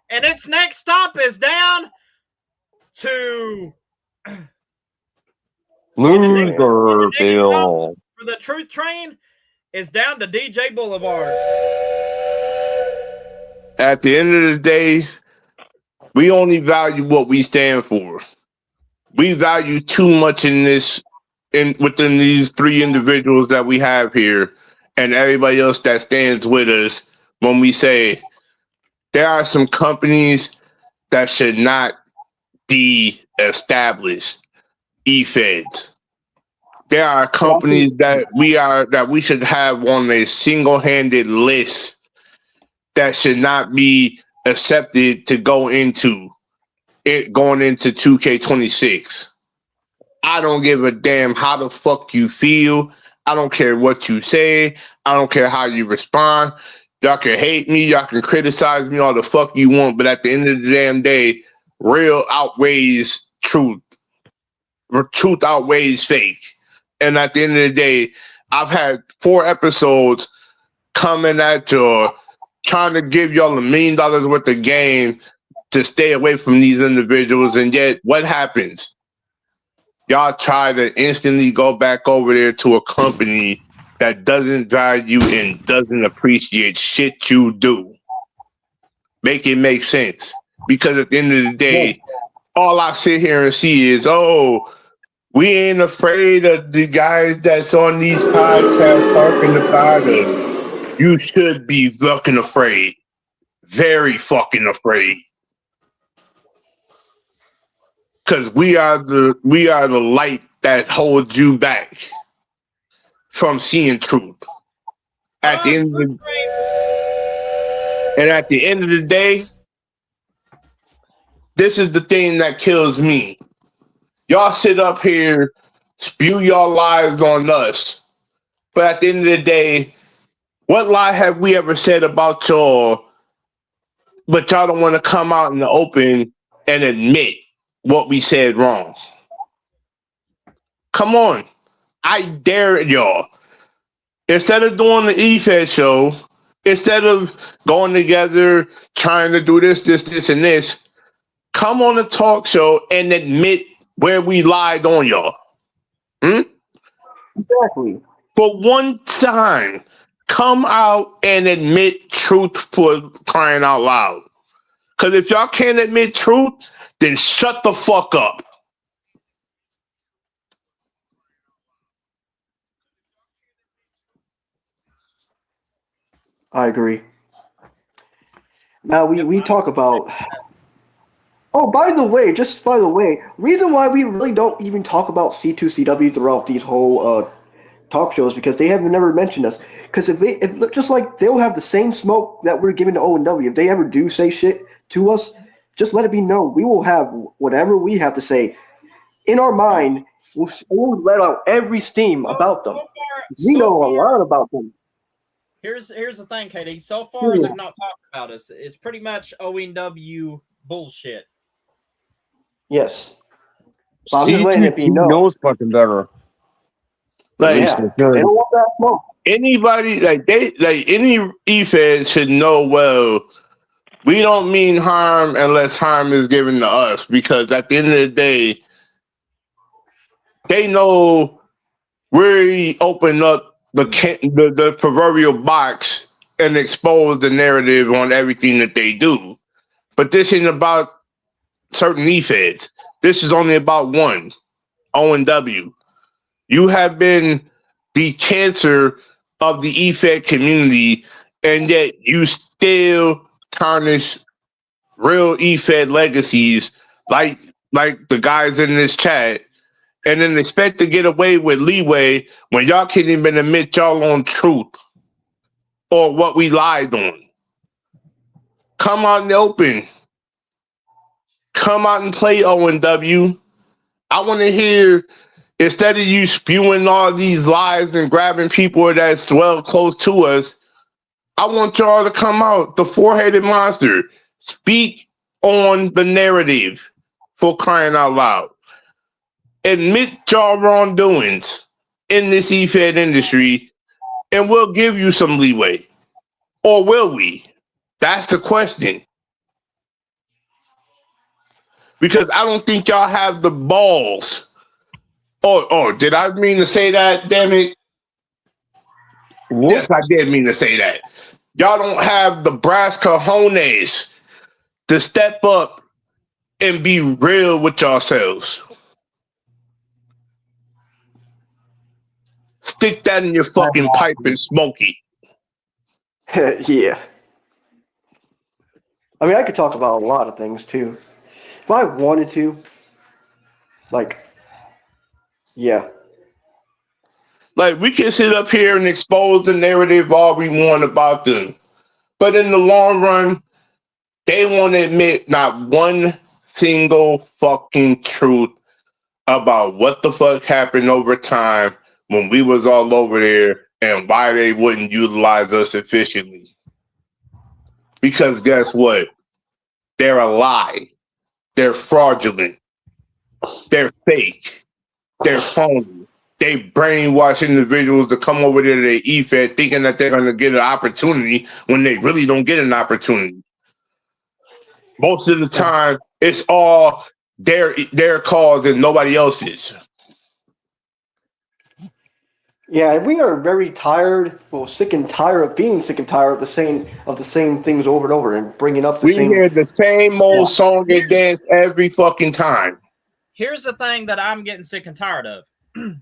its next stop is down to Loserville. For the truth train is down to DJ Boulevard. At the end of the day, we only value what we stand for. We value too much within these three individuals that we have here and everybody else that stands with us when we say there are some companies that should not be established eFeds. There are companies that we should have on a single-handed list that should not be accepted to go into it going into 2K26. I don't give a damn how the fuck you feel. I don't care what you say. I don't care how you respond. Y'all can hate me. Y'all can criticize me all the fuck you want. But at the end of the damn day, real outweighs truth. Truth outweighs fake. And at the end of the day, I've had 4 episodes coming at you, trying to give y'all $1 million worth of game to stay away from these individuals, and yet what happens? Y'all try to instantly go back over there to a company that doesn't value and doesn't appreciate shit you do. Make it make sense. Because at the end of the day, all I sit here and see is, we ain't afraid of the guys that's on these podcasts talking about us. You should be fucking afraid. Very fucking afraid. because we are the light that holds you back from seeing truth. At the end of the day, this is the thing that kills me. Y'all sit up here, spew y'all lies on us, but at the end of the day, what lie have we ever said about y'all? But y'all don't want to come out in the open and admit what we said wrong. Come on. I dare y'all. Instead of doing the EFED show, instead of going together, trying to do this, and this, come on a talk show and admit where we lied on y'all. Exactly. For one time, come out and admit truth for crying out loud. Because if y'all can't admit truth, then shut the fuck up. I agree. Now we talk about. Oh, by the way, reason why we really don't even talk about C2CW throughout these whole talk shows because they have never mentioned us. Because if just like they'll have the same smoke that we're giving to O&W. If they ever do say shit to us, just let it be known we will have whatever we have to say in our mind. We'll let out every steam about them. We know a lot about them. Here's the thing, KD. So far, they've not talked about us. It's pretty much ONW bullshit. Yes. But I'm just letting it be C2C known. knows fucking better. Like, Yeah, they don't want that smoke. anybody, any EFED should know, well, we don't mean harm unless harm is given to us. Because at the end of the day, they know we open up the proverbial box and expose the narrative on everything that they do. But this isn't about certain EFEDs. This is only about one, O&W. You have been the cancer of the EFED community, and yet you still tarnish real EFED legacies like the guys in this chat, and then expect to get away with leeway when y'all can't even admit y'all on truth or what we lied on. Come out in the open. Come out and play O&W. I want to hear, instead of you spewing all these lies and grabbing people that's well close to us, I want y'all to come out, the four-headed monster. Speak on the narrative, for crying out loud. Admit y'all wrongdoings in this EFED industry, and we'll give you some leeway. Or will we? That's the question. Because I don't think y'all have the balls. Oh, did I mean to say that? Damn it. Yes, I did mean to say that. Y'all don't have the brass cojones to step up and be real with yourselves. Stick that in your fucking pipe and smoke it. Yeah. I mean, I could talk about a lot of things too. If I wanted to, yeah. Like, we can sit up here and expose the narrative all we want about them. But in the long run, they won't admit not one single fucking truth about what the fuck happened over time when we was all over there and why they wouldn't utilize us efficiently. Because guess what? They're a lie. They're fraudulent. They're fake. They're phony. They brainwash individuals to come over there to the EFED thinking that they're going to get an opportunity when they really don't get an opportunity. Most of the time, it's all their cause and nobody else's. Yeah, we are very tired, sick and tired of being sick and tired of the same things over and over and bringing up the same. We hear the same old song and dance every fucking time. Here's the thing that I'm getting sick and tired of.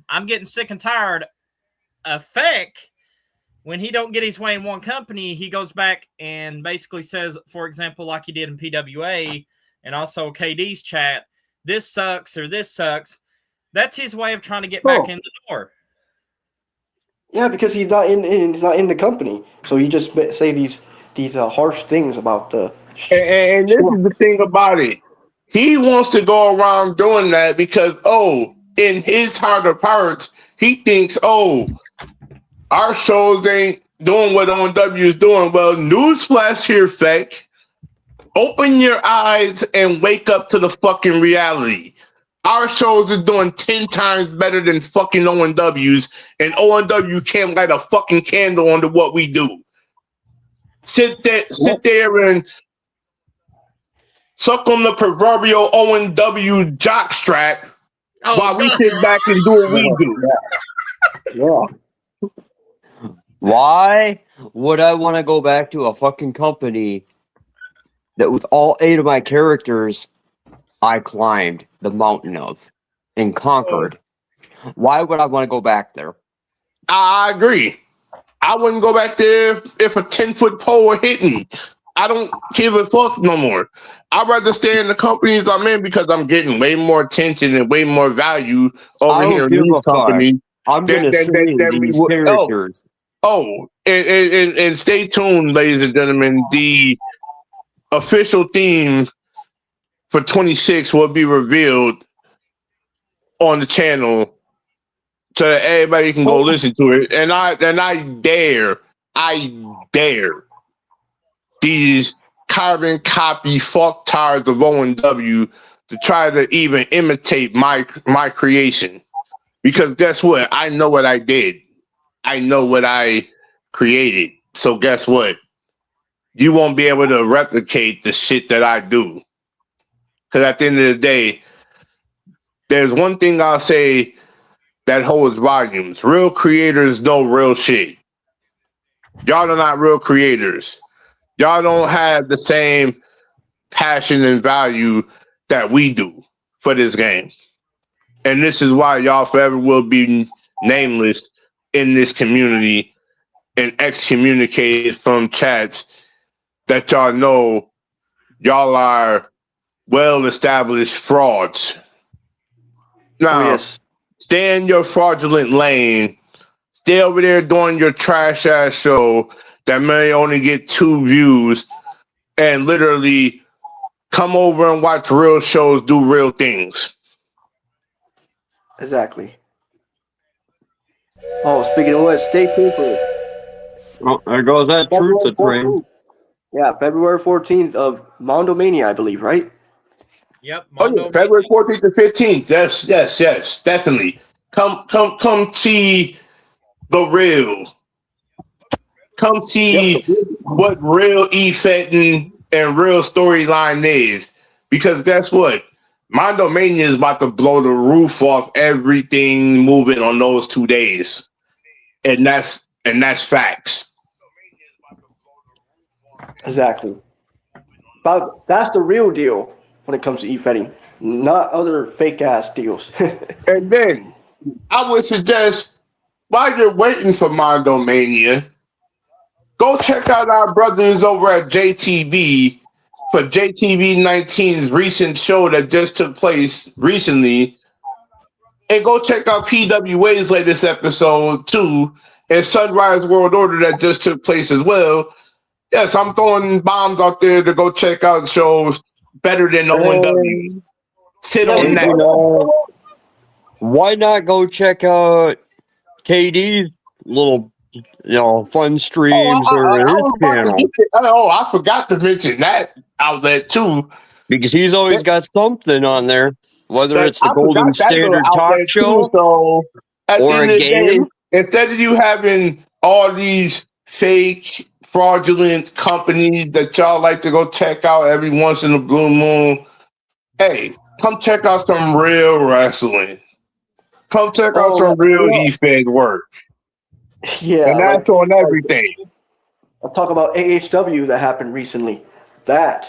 I'm getting sick and tired of Feck. When he don't get his way in one company, he goes back and basically says, for example, like he did in PWA and also KD's chat, this sucks or this sucks. That's his way of trying to get back in the door. Yeah, because he's not in the company, so he just say these harsh things about the. And this is the thing about it. He wants to go around doing that because, in his heart of hearts, he thinks, our shows ain't doing what ONW is doing. Well, newsflash here, Fetch. Open your eyes and wake up to the fucking reality. Our shows is doing 10 times better than fucking ONW's, and ONW can't light a fucking candle under what we do. Sit there and suck on the proverbial ONW jockstrap while we sit back and do what we do. Yeah. Why would I want to go back to a fucking company that with all 8 of my characters I climbed the mountain of and conquered? Why would I want to go back there? I agree. I wouldn't go back there if a 10-foot pole hit me. I don't give a fuck no more. I'd rather stay in the companies I'm in because I'm getting way more attention and way more value over here in these companies. I'm going to say these characters. And stay tuned, ladies and gentlemen. The official theme for 26 will be revealed on the channel so that everybody can go listen to it. And I dare these carbon copy fucktards of ONW to try to even imitate my creation. Because guess what? I know what I did. I know what I created. So guess what? You won't be able to replicate the shit that I do. Because at the end of the day, there's one thing I'll say that holds volumes. Real creators know real shit. Y'all are not real creators. Y'all don't have the same passion and value that we do for this game. And this is why y'all forever will be nameless in this community and excommunicated from chats that y'all know y'all are well-established frauds. Now, stay in your fraudulent lane. Stay over there doing your trash-ass show that may only get 2 views and literally come over and watch real shows do real things. Exactly. Oh, speaking of what, stay tuned for it. Oh, there goes that truth train. Yeah, February 14th of Mondo Mania, I believe, right? Yep. February 14th and 15th. Yes, definitely. Come see the real. Come see what real E-Fetting and real storyline is. Because guess what? Mondo Mania is about to blow the roof off everything moving on those 2 days. And that's facts. Exactly. That's the real deal when it comes to E-Fetting, not other fake-ass deals. And then, I would suggest, while you're waiting for Mondo Mania, go check out our brothers over at JTV for JTV 19's recent show that just took place recently. And go check out PWA's latest episode, too, and Sunrise World Order that just took place as well. Yes, I'm throwing bombs out there to go check out shows better than the ONW's. Sit on that. You know, why not go check out KD's little, fun streams or his channel? I forgot to mention that outlet too. Because he's always got something on there, whether it's the Golden Standard Talk Show so or a game. Instead of you having all these fake, fraudulent companies that y'all like to go check out every once in a blue moon, hey, come check out some real wrestling. Come check out some real E-Fed work. Yeah. And that's on everything. I'll talk about AHW that happened recently. That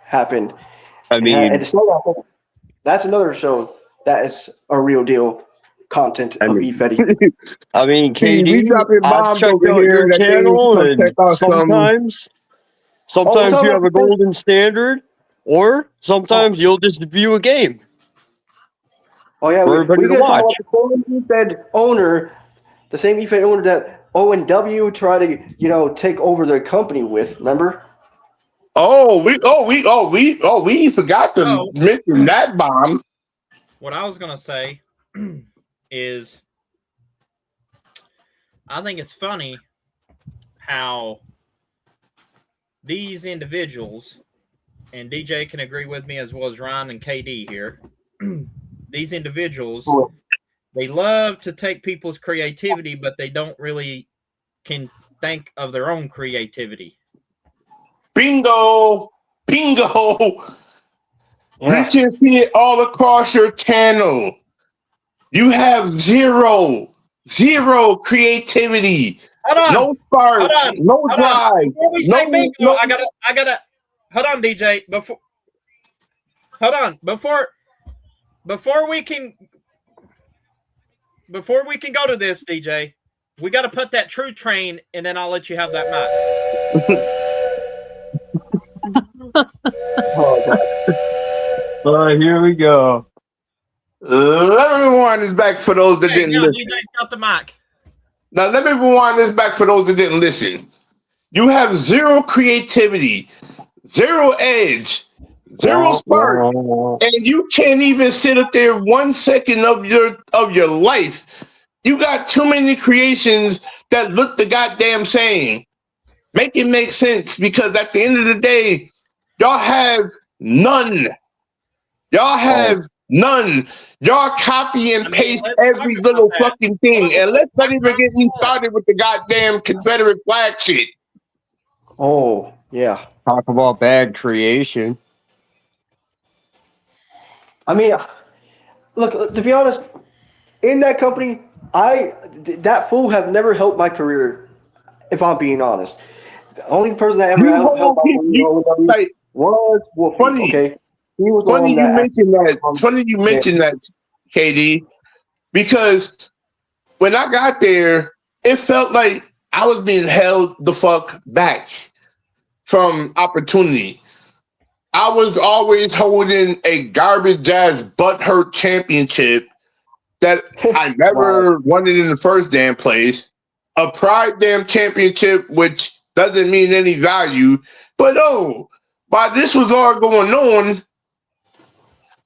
happened. I mean, and that's another show that is a real deal content of E-Fetting. I mean, KD, I've checked out your channel, and sometimes you have a golden standard, or sometimes you'll just view a game. Oh yeah, For we everybody to gotta talk watch. about the same E-Fed owner, the same E-Fed owner that O&W tried to take over their company with. Remember? We forgot to Oh. mention that bomb. What I was gonna say is, I think it's funny how these individuals, and DJ can agree with me as well as Ryan and KD here. These individuals, they love to take people's creativity, but they don't really can think of their own creativity. Bingo. Yeah. You can see it all across your channel. You have zero creativity. Hold on. No spark, Hold on. no Hold on. drive. Before we say bingo, no- I gotta hold on, DJ. Before we can go to this, DJ, we gotta put that true train, and then I'll let you have that mic. Here we go. Let me rewind this back for those that didn't listen. DJ's got the mic. Now, let me rewind this back for those that didn't listen. You have zero creativity, zero edge, zero spark, and you can't even sit up there 1 second of your life. You got too many creations that look the goddamn same. Make it make sense, because at the end of the day, y'all have none. Y'all have none. Y'all copy and paste every little fucking thing. And let's not even get me started with the goddamn Confederate flag shit. Oh yeah. Talk about bad creation. I mean, look, to be honest, in that company, that fool have never helped my career. If I'm being honest, the only person that ever helped my was Wolfie. Funny. Okay, he was the Funny one you that mentioned that. Funny you mentioned that, KD, because when I got there, it felt like I was being held the fuck back from opportunity. I was always holding a garbage ass butthurt championship that I never wanted in the first damn place. A pride damn championship, which doesn't mean any value. But while this was all going on,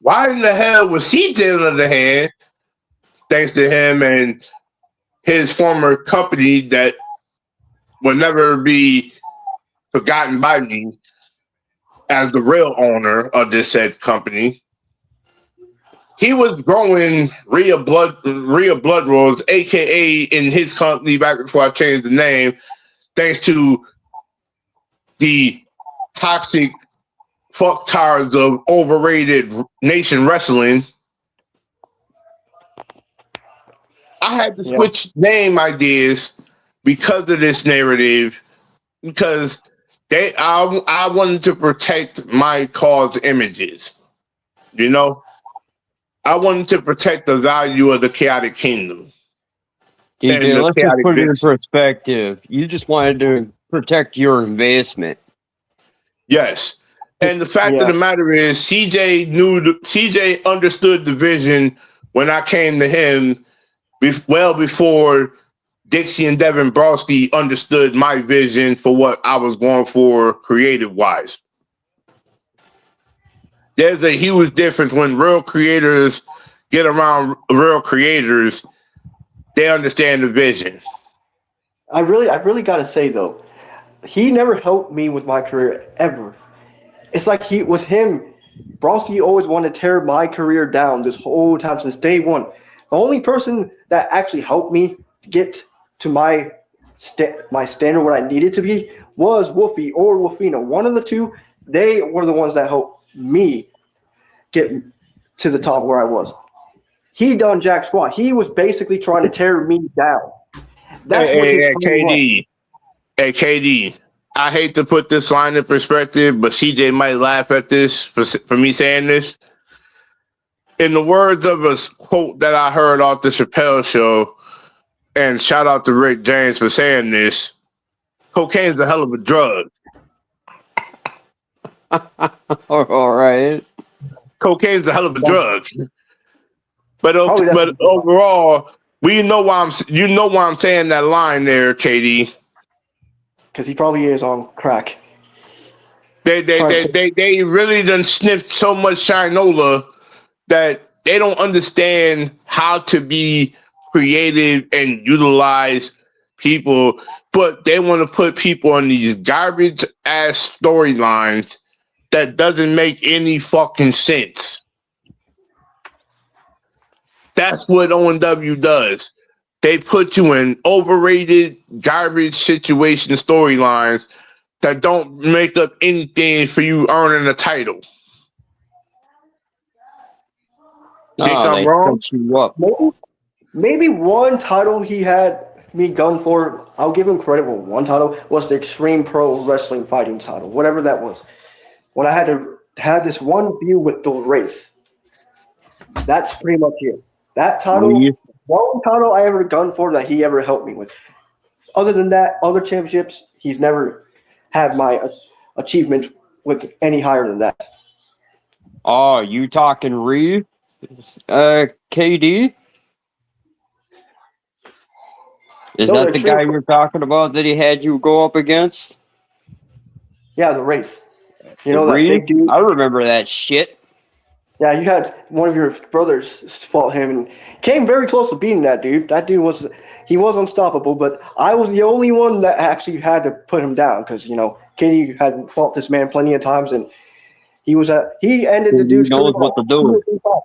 why in the hell was CJ on the other hand, thanks to him and his former company that will never be forgotten by me as the real owner of this said company? He was growing Rhea Blood Rose, aka in his company back before I changed the name, thanks to the toxic fucktars of overrated Nation Wrestling. I had to switch name ideas because of this narrative, because I wanted to protect my cause images. You know? I wanted to protect the value of the Chaotic Kingdom. DJ, let's just put it in perspective. You just wanted to protect your investment. Yes. And the fact of the matter is, CJ understood the vision when I came to him well before Dixie and Devin Brosky understood my vision for what I was going for creative-wise. There's a huge difference when real creators get around real creators. They understand the vision. I really got to say though, he never helped me with my career ever. It's like with him, Brosky always wanted to tear my career down this whole time since day one. The only person that actually helped me get to my standard what I needed to be was Wolfie or Wolfina. One of the two, they were the ones that helped me get to the top where I was. He done jack squat. He was basically trying to tear me down. That's KD. Hey, KD. I hate to put this line in perspective, but CJ might laugh at this for me saying this. In the words of a quote that I heard off the Chappelle show, and shout out to Rick James for saying this, cocaine's a hell of a drug. All right. Cocaine's a hell of a drug. But Probably but that's- overall, why I'm saying that line there, KD. Because he probably is on crack. They really done sniffed so much Shinola that they don't understand how to be creative and utilize people, but they want to put people on these garbage ass storylines that doesn't make any fucking sense. That's what ONW does. They put you in overrated garbage situation storylines that don't make up anything for you earning a title. Think I'm they wrong? set you up. Maybe one title he had me gun for, I'll give him credit for one title, was the Extreme Pro Wrestling Fighting title, whatever that was. When I had this one feud with the Wraith. That's pretty much it. That title, one title I ever gunned for that he ever helped me with. Other than that, other championships, he's never had my achievement with any higher than that. Oh, you talking Ree? KD? Is No, that the they're guy true. you're talking about that he had you go up against? Yeah, the Wraith. You know that Ree? big dude? I remember that shit. Yeah, you had one of your brothers fought him and came very close to beating that dude. That dude was unstoppable, but I was the only one that actually had to put him down because, Kenny had fought this man plenty of times and he ended the dude's knows career what to do. 3 times.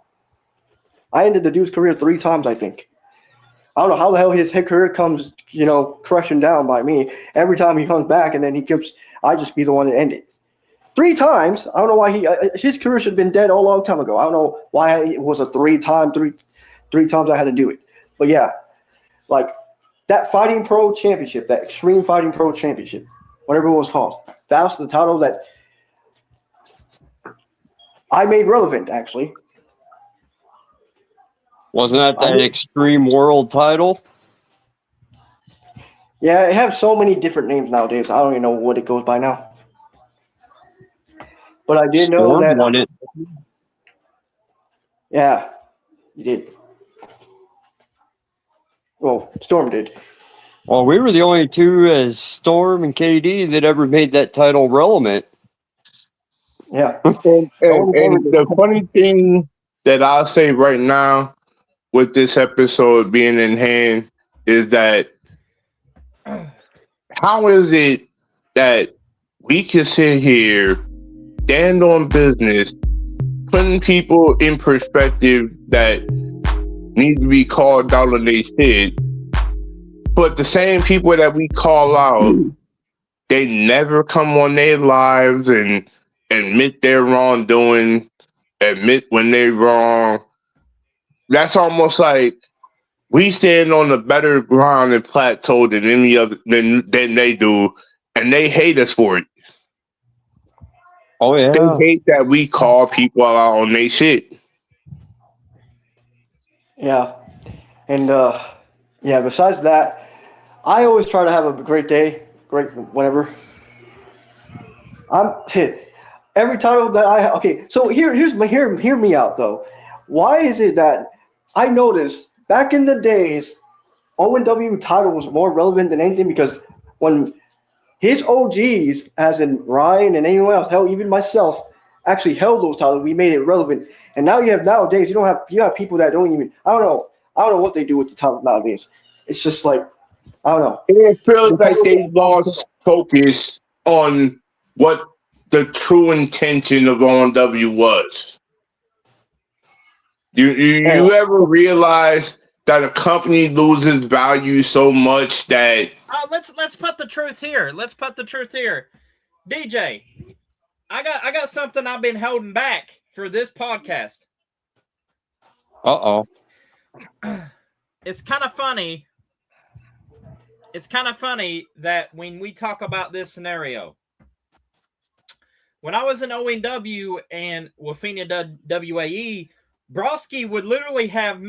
I ended the dude's career 3 times, I think. I don't know how the hell his career comes, crushing down by me. Every time he comes back and then I just be the one to end it. 3 times. I don't know why his career should have been dead a long time ago. I don't know why it was a 3 times I had to do it. But yeah, like that Fighting Pro Championship, that Extreme Fighting Pro Championship, whatever it was called, that was the title that I made relevant, actually. Wasn't that Extreme World title? Yeah, it has so many different names nowadays. I don't even know what it goes by now. But I did know Storm that. won it. Yeah, you did. Well, Storm did. Well, we were the only two as Storm and KD that ever made that title relevant. Yeah. And the funny thing that I'll say right now with this episode being in hand is that how is it that we can sit here, stand on business, putting people in perspective that need to be called out on their shit, but the same people that we call out, they never come on their lives and admit their wrongdoing, admit when they're wrong. That's almost like we stand on a better ground and plateau than any other than they do, and they hate us for it. Oh yeah. They hate that we call people out on their shit. Yeah. And, besides that, I always try to have a great day, great whatever. Every title that okay, so hear me out though. Why is it that I noticed back in the days, ONW title was more relevant than anything because when his OGs, as in Ryan and anyone else, hell, even myself, actually held those titles, we made it relevant. And now you have people that don't even, I don't know what they do with the titles nowadays. It's just like, I don't know. It feels like they lost focus on what the true intention of ONW was. You ever realize that a company loses value so much that let's put the truth here. DJ, I got something I've been holding back for this podcast. Uh-oh. It's kind of funny. It's kind of funny that when we talk about this scenario, when I was in ONW and Wafina WAE, Broski would literally have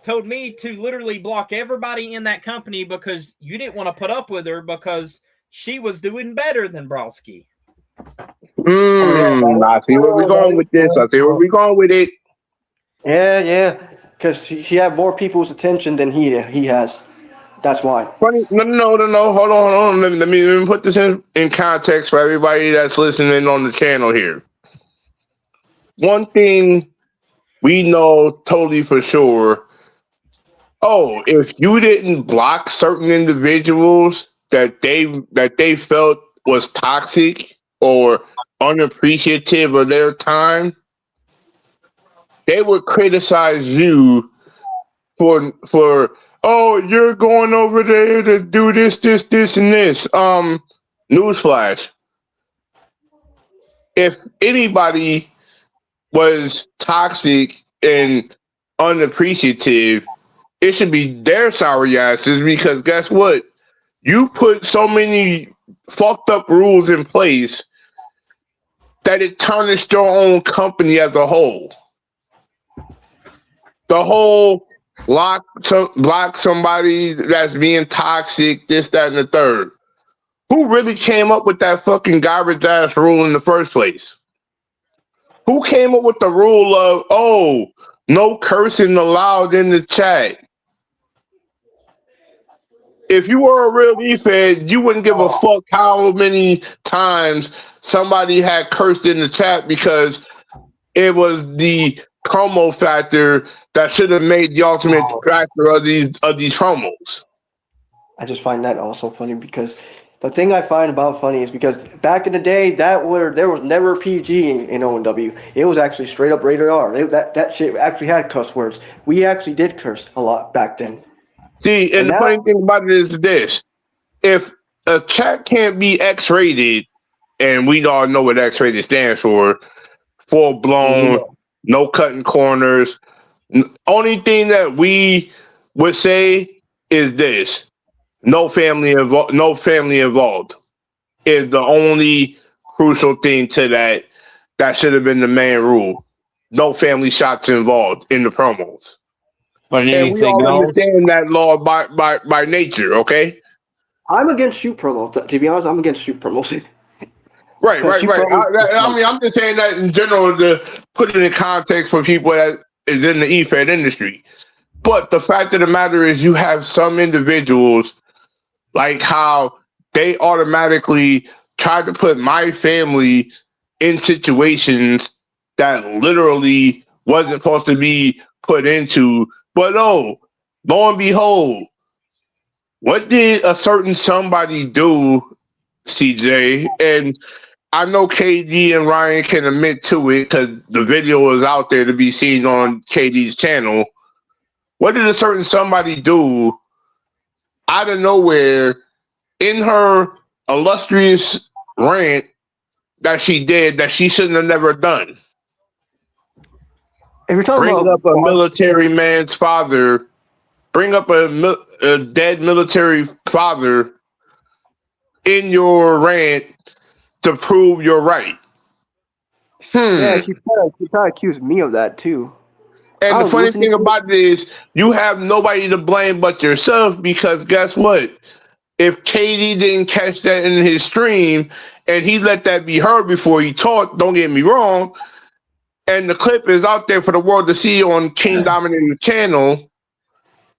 told me to literally block everybody in that company because you didn't want to put up with her because she was doing better than Broski. I see where we're going with this. I see where we're going with it. Yeah. Because he had more people's attention than he has. That's why. No. Hold on. Let me put this in context for everybody that's listening on the channel here. One thing we know totally for sure. Oh, if you didn't block certain individuals that they felt was toxic or unappreciative of their time, they would criticize you for oh, you're going over there to do this, and this. Newsflash. If anybody was toxic and unappreciative, it should be their sorry asses because guess what? You put so many fucked up rules in place that it tarnished your own company as a whole. The whole block somebody that's being toxic, this, that, and the third. Who really came up with that fucking garbage ass rule in the first place? Who came up with the rule of, oh, no cursing allowed in the chat? If you were a real E-Fed, you wouldn't give a fuck how many times somebody had cursed in the chat because it was the promo factor that should have made the ultimate factor of these promos. I just find that also funny because the thing I find about funny is because back in the day there was never PG in ONW. It was actually straight up rated R. That shit actually had cuss words. We actually did curse a lot back then. See, and the funny thing about it is this: if a chat can't be X-rated, and we all know what X-rated stands for, full blown, no cutting corners. Only thing that we would say is this: no family involved. No family involved is the only crucial thing to that. That should have been the main rule. No family shots involved in the promos. But And we all understand that law by nature, okay? I'm against shoot promos. To be honest, I'm against shoot promos. Right. I mean, I'm just saying that in general to put it in context for people that is in the E-Fed industry. But the fact of the matter is you have some individuals like how they automatically try to put my family in situations that literally wasn't supposed to be put into. But oh, lo and behold, what did a certain somebody do, CJ? And I know KD and Ryan can admit to it because the video is out there to be seen on KD's channel. What did a certain somebody do out of nowhere in her illustrious rant that she did that she shouldn't have never done? If you're talking Bring about up a military man's father, bring up a dead military father in your rant to prove you're right. Yeah, she kind of accused me of that too. And the funny thing about it is you have nobody to blame but yourself because guess what? If KD didn't catch that in his stream and he let that be heard before he talked, don't get me wrong, and the clip is out there for the world to see on King Dominator's channel,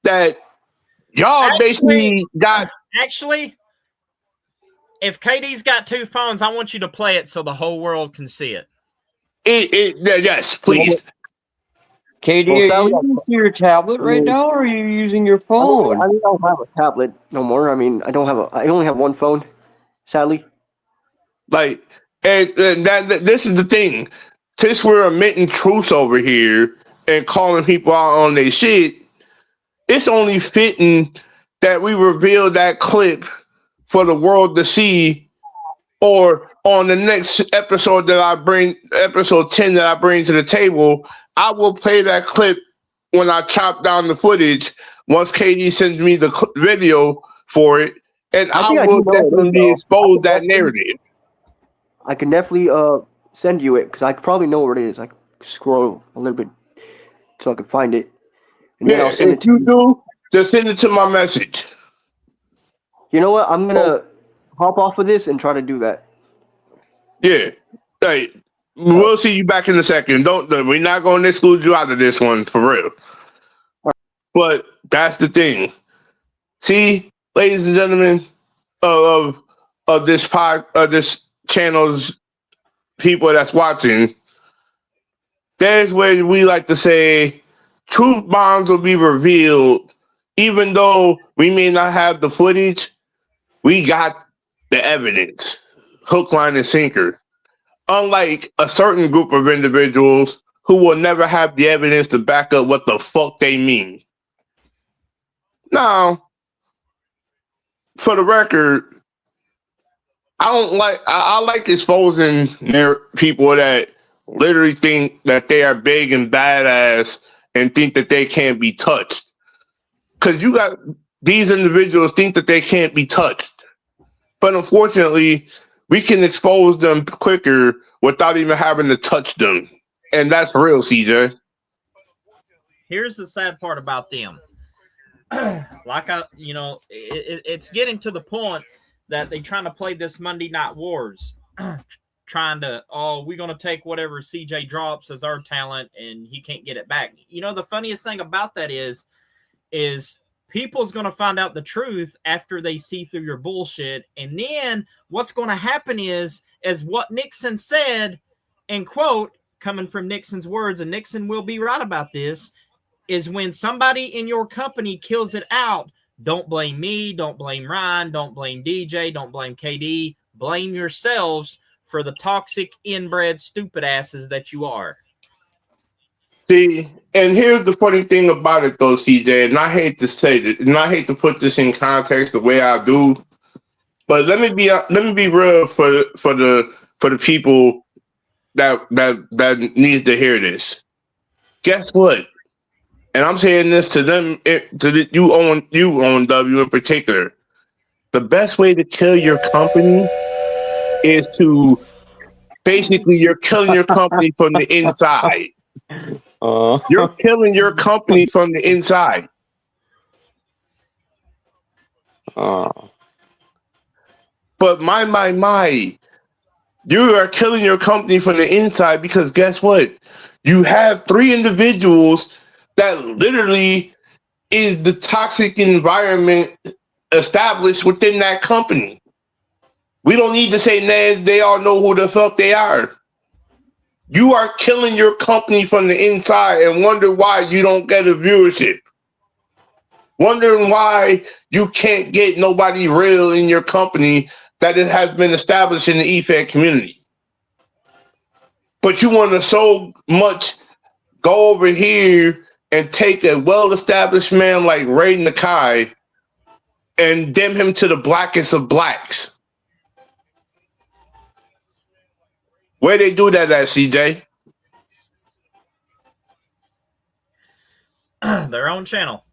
that y'all basically got... Actually, if KD's got two phones, I want you to play it so the whole world can see it. Yes, please. KD, are you using your tablet right now, or are you using your phone? I don't have a tablet no more. I mean, I only have one phone, sadly. Like, and that this is the thing. Since we're admitting truths over here and calling people out on their shit, it's only fitting that we reveal that clip for the world to see, or on the next episode that I bring, episode 10 that I bring to the table, I will play that clip when I chop down the footage once KD sends me the video for it, and I will definitely expose that narrative. I can definitely send you it because I probably know where it is. I can scroll a little bit so I can find it. And then I'll send it to you. Do, just send it to my message. You know what? I'm gonna hop off of this and try to do that. Yeah, We'll see you back in a second. We're not going to exclude you out of this one for real. But that's the thing. See, ladies and gentlemen of this this channel's people that's watching, there's where we like to say truth bombs will be revealed. Even though we may not have the footage, we got the evidence. Hook, line, and sinker. Unlike a certain group of individuals who will never have the evidence to back up what the fuck they mean. Now, for the record, I like exposing people that literally think that they are big and badass and think that they can't be touched. Because you got these individuals think that they can't be touched. But unfortunately, we can expose them quicker without even having to touch them. And that's real, CJ. Here's the sad part about them. It's getting to the point that they're trying to play this Monday Night Wars. Trying to, we're going to take whatever CJ drops as our talent and he can't get it back. You know, the funniest thing about that is people's going to find out the truth after they see through your bullshit. And then what's going to happen is what Nixon said, and quote, coming from Nixon's words, and Nixon will be right about this, is when somebody in your company kills it out, don't blame me, don't blame Ryan, don't blame DJ, don't blame KD, blame yourselves for the toxic, inbred, stupid asses that you are. See, and here's the funny thing about it, though, CJ, and I hate to say this, and I hate to put this in context the way I do, but let me be real for the people that needs to hear this. Guess what? And I'm saying this to them, you own W in particular. The best way to kill your company is to basically you're killing your company from the inside. You're killing your company from the inside. But my, you are killing your company from the inside because guess what? You have 3 individuals that literally is the toxic environment established within that company. We don't need to say they all know who the fuck they are. You are killing your company from the inside and wonder why you don't get a viewership. Wondering why you can't get nobody real in your company that it has been established in the EFED community. But you want to so much go over here and take a well-established man like Ray Nakai and dim him to the blackest of blacks. Where they do that at, CJ? Their own channel.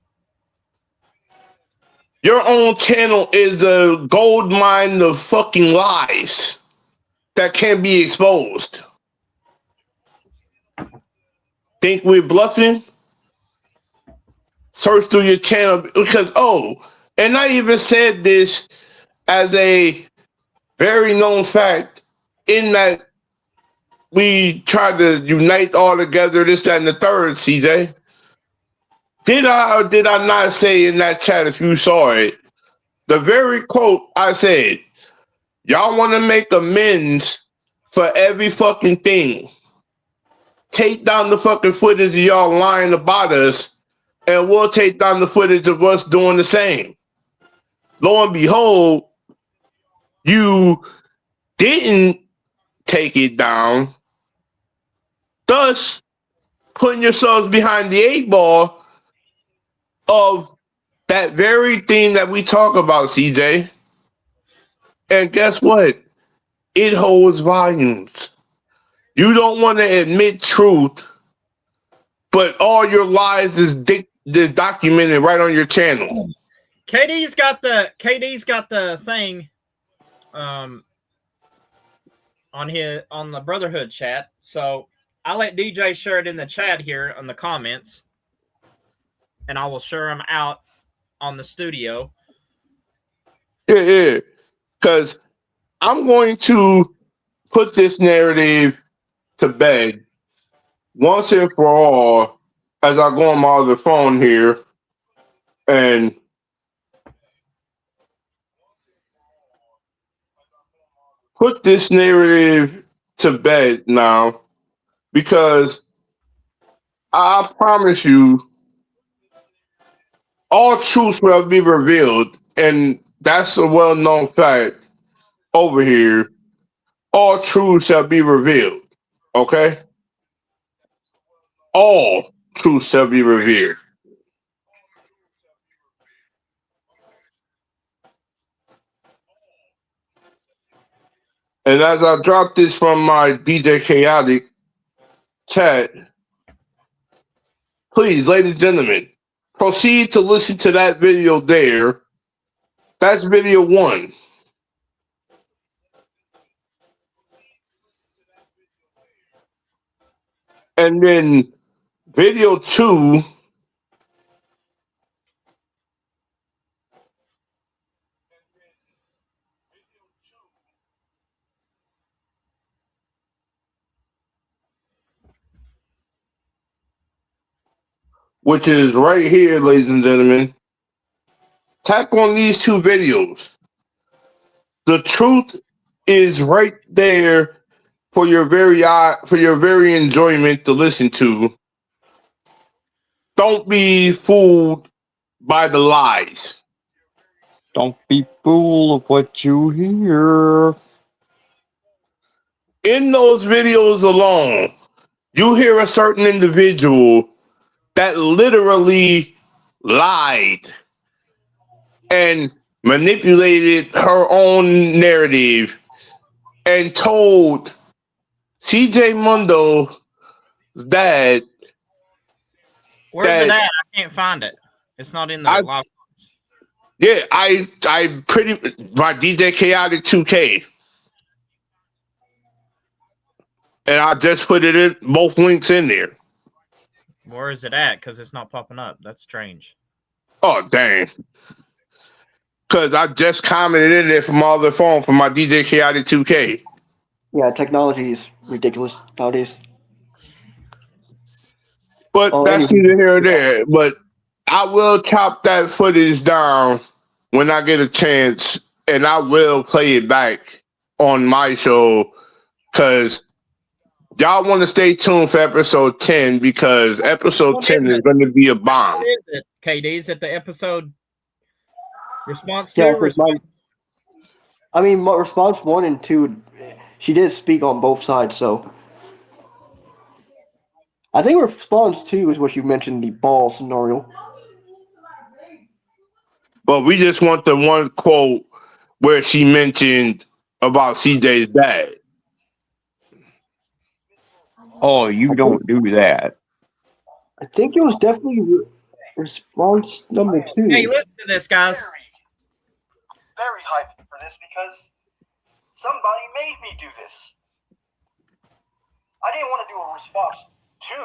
Your own channel is a gold mine of fucking lies that can't be exposed. Think we're bluffing? Search through your channel because, and I even said this as a very known fact in that we tried to unite all together, this, that, and the third, CJ. Did I or did I not say in that chat, if you saw it, the very quote I said, y'all want to make amends for every fucking thing. Take down the fucking footage of y'all lying about us, and we'll take down the footage of us doing the same. Lo and behold, you didn't take it down, thus putting yourselves behind the 8 ball of that very thing that we talk about, CJ. And guess what? It holds volumes. You don't want to admit truth, but all your lies is documented right on your channel. KD's got the thing on the Brotherhood chat. So I'll let DJ share it in the chat here on the comments, and I will share them out on the studio. Yeah. Because I'm going to put this narrative to bed once and for all as I go on my other phone here and put this narrative to bed now, because I promise you all truth will be revealed, and that's a well-known fact over here. All truth shall be revealed. Okay? All truth shall be revealed. And as I drop this from my DJ Chaotic chat, please, ladies and gentlemen, proceed to listen to that video there. That's video 1. And then video 2, which is right here, ladies and gentlemen. Tap on these 2 videos. The truth is right there for your very enjoyment to listen to. Don't be fooled by the lies. Don't be fooled of what you hear. In those videos alone, you hear a certain individual that literally lied and manipulated her own narrative and told CJ Mundo that Where's it at? I can't find it. It's not in the live. Yeah, I my DJ Chaotic 2K. And I just put it in both links in there. Where is it at? Because it's not popping up. That's strange. Oh, dang. Because I just commented in there from my other phone from my DJ Chaotic 2K. Yeah, technology is ridiculous nowadays. But that's neither here or there. But I will chop that footage down when I get a chance, and I will play it back on my show, because y'all want to stay tuned for episode 10, because episode 10 is going to be a bomb. What is it, KD? Is it the episode response 2? Yeah, I mean, response 1 and 2, she did speak on both sides, so. I think response 2 is what you mentioned, the ball scenario. But we just want the one quote where she mentioned about CJ's dad. Oh, you don't do that. I think it was definitely response number 2. Hey, listen to this, guys. Very hyped for this because somebody made me do this. I didn't want to do a response 2,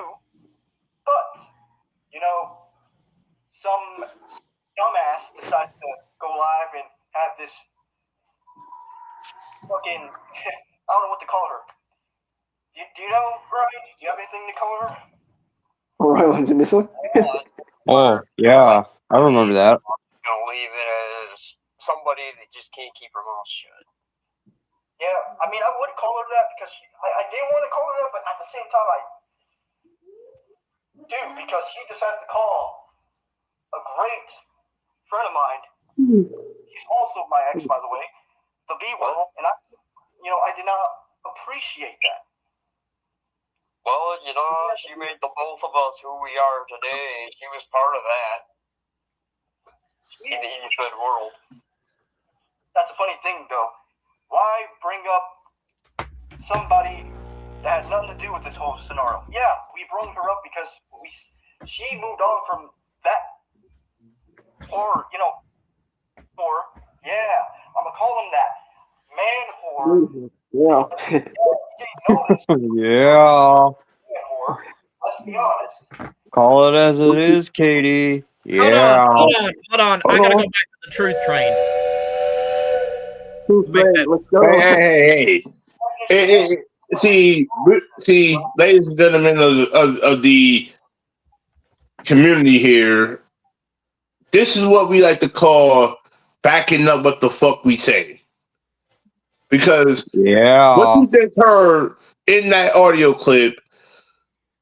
but, you know, some dumbass decided to go live and have this fucking, I don't know what to call her. Do you know, Brian? Do you have anything to call her? Right one's in this one? Oh, yeah. I remember that. I'm gonna leave it as somebody that just can't keep her mouth shut. Yeah, I mean, I would call her that because I didn't want to call her that, but at the same time, I do, because she decided to call a great friend of mine. He's also my ex, by the way, the B one, and I did not appreciate that. Well, you know, she made the both of us who we are today. She was part of that in the Ethan world. That's a funny thing, though. Why bring up somebody that had nothing to do with this whole scenario? Yeah, we brought her up because she moved on from that. Or, yeah, I'm going to call him that. Man whore. Yeah. Yeah. Let's be honest. Call it as it is, Katie. Yeah. Hold on. I gotta go back to the truth train. Let's go. Hey. see, ladies and gentlemen of the community here, this is what we like to call backing up what the fuck we say. Because what you just heard in that audio clip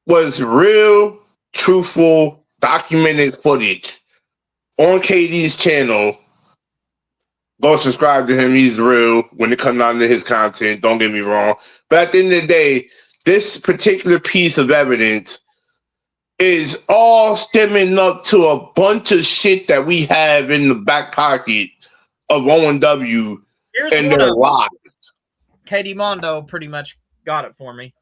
was real, truthful, documented footage on KD's channel. Go subscribe to him. He's real when it comes down to his content. Don't get me wrong. But at the end of the day, this particular piece of evidence is all stemming up to a bunch of shit that we have in the back pocket of O&W and their lives. Katie Mondo pretty much got it for me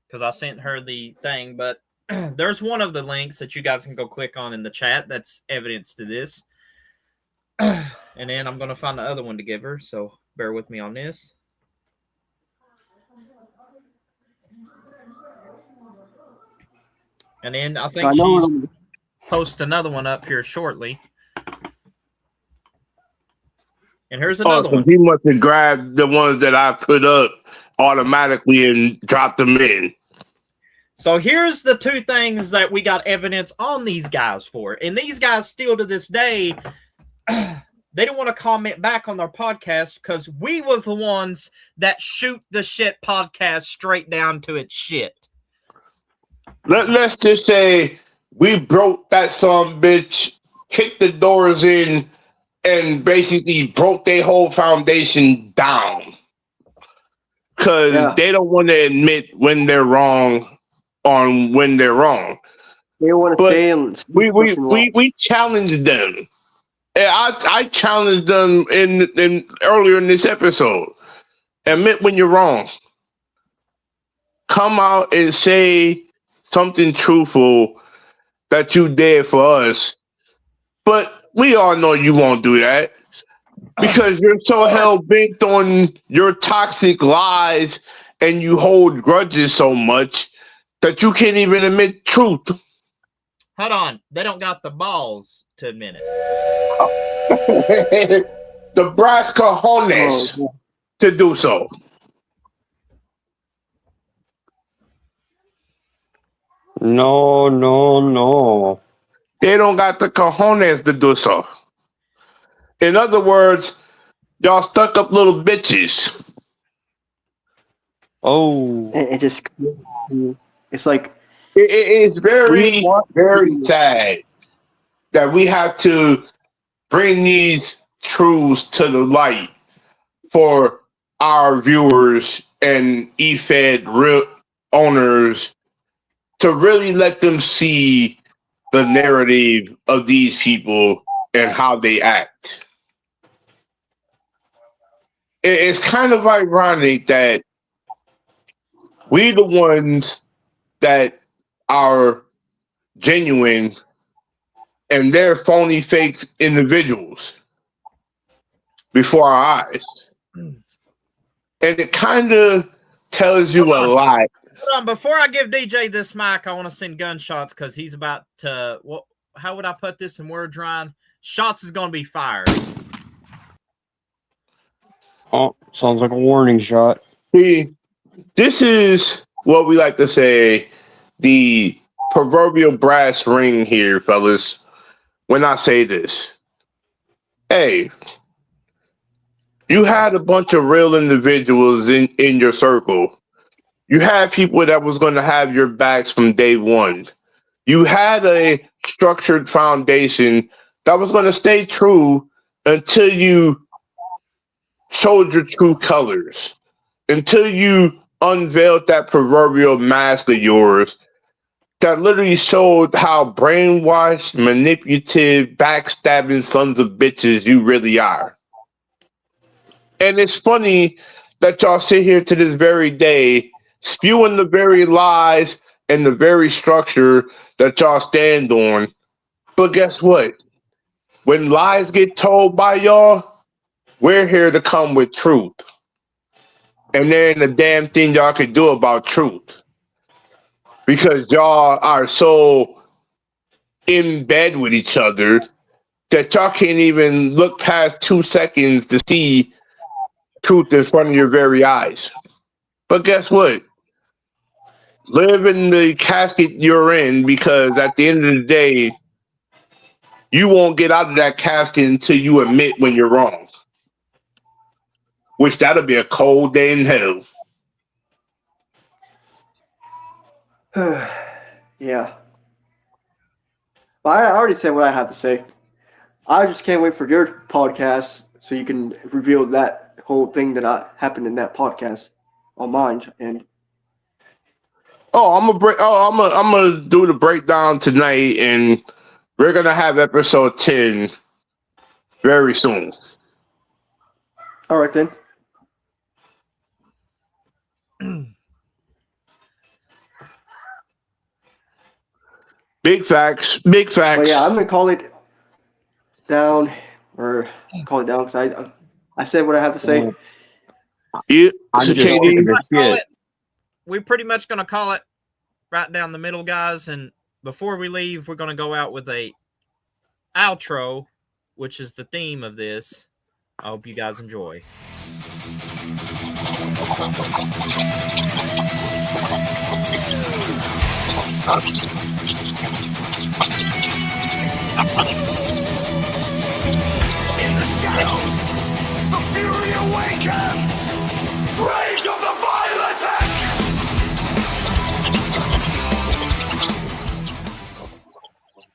because I sent her the thing. But there's one of the links that you guys can go click on in the chat. That's evidence to this. And then I'm going to find the other one to give her, so bear with me on this. And then I think she's post another one up here shortly. And here's another one. He must have grabbed the ones that I put up automatically and dropped them in. So here's the two things that we got evidence on these guys for. And these guys still to this day... they don't want to comment back on their podcast because we was the ones that shoot the shit podcast straight down to its shit. Let's just say we broke that son bitch, kicked the doors in, and basically broke their whole foundation down. Because they don't want to admit when they're wrong on when they're wrong. They want to stay and we challenged them. I challenged them in earlier in this episode. Admit when you're wrong. Come out and say something truthful that you did for us. But we all know you won't do that because you're so hell bent on your toxic lies and you hold grudges so much that you can't even admit truth. Hold on. They don't got the balls to admit it. The brass cojones to do so. No. They don't got the cojones to do so. In other words, y'all stuck up little bitches. Oh. It's like... It's very, very sad that we have to bring these truths to the light for our viewers and eFed real owners to really let them see the narrative of these people and how they act. It's kind of ironic that we the ones that are genuine and they're phony, fake individuals before our eyes. And it kind of tells you a lot. Hold on, before I give DJ this mic, I want to send gunshots because he's about to, how would I put this in words, Ryan? Shots is going to be fired. Oh, sounds like a warning shot. See, this is what we like to say, the proverbial brass ring here, fellas. When I say this, hey, you had a bunch of real individuals in your circle. You had people that was going to have your backs from day one. You had a structured foundation that was going to stay true until you showed your true colors, until you unveiled that proverbial mask of yours that literally showed how brainwashed, manipulative, backstabbing sons of bitches you really are. And it's funny that y'all sit here to this very day spewing the very lies and the very structure that y'all stand on. But guess what? When lies get told by y'all, we're here to come with truth. And there ain't a damn thing y'all can do about truth. Because y'all are so in bed with each other that y'all can't even look past 2 seconds to see truth in front of your very eyes. But guess what? Live in the casket you're in, because at the end of the day, you won't get out of that casket until you admit when you're wrong. Which that'll be a cold day in hell. Yeah. But I already said what I have to say. I just can't wait for your podcast so you can reveal that whole thing that happened in that podcast on mine. And I'm gonna do the breakdown tonight, and we're gonna have episode 10 very soon. all right then. Big facts. Big But facts. yeah, I'm gonna call it down, or call it down because I said what I have to say. Yeah, I'm so just KD, sick of this shit. We're pretty much going to call it right down the middle, guys. And before we leave, we're going to go out with a outro, which is the theme of this. I hope you guys enjoy.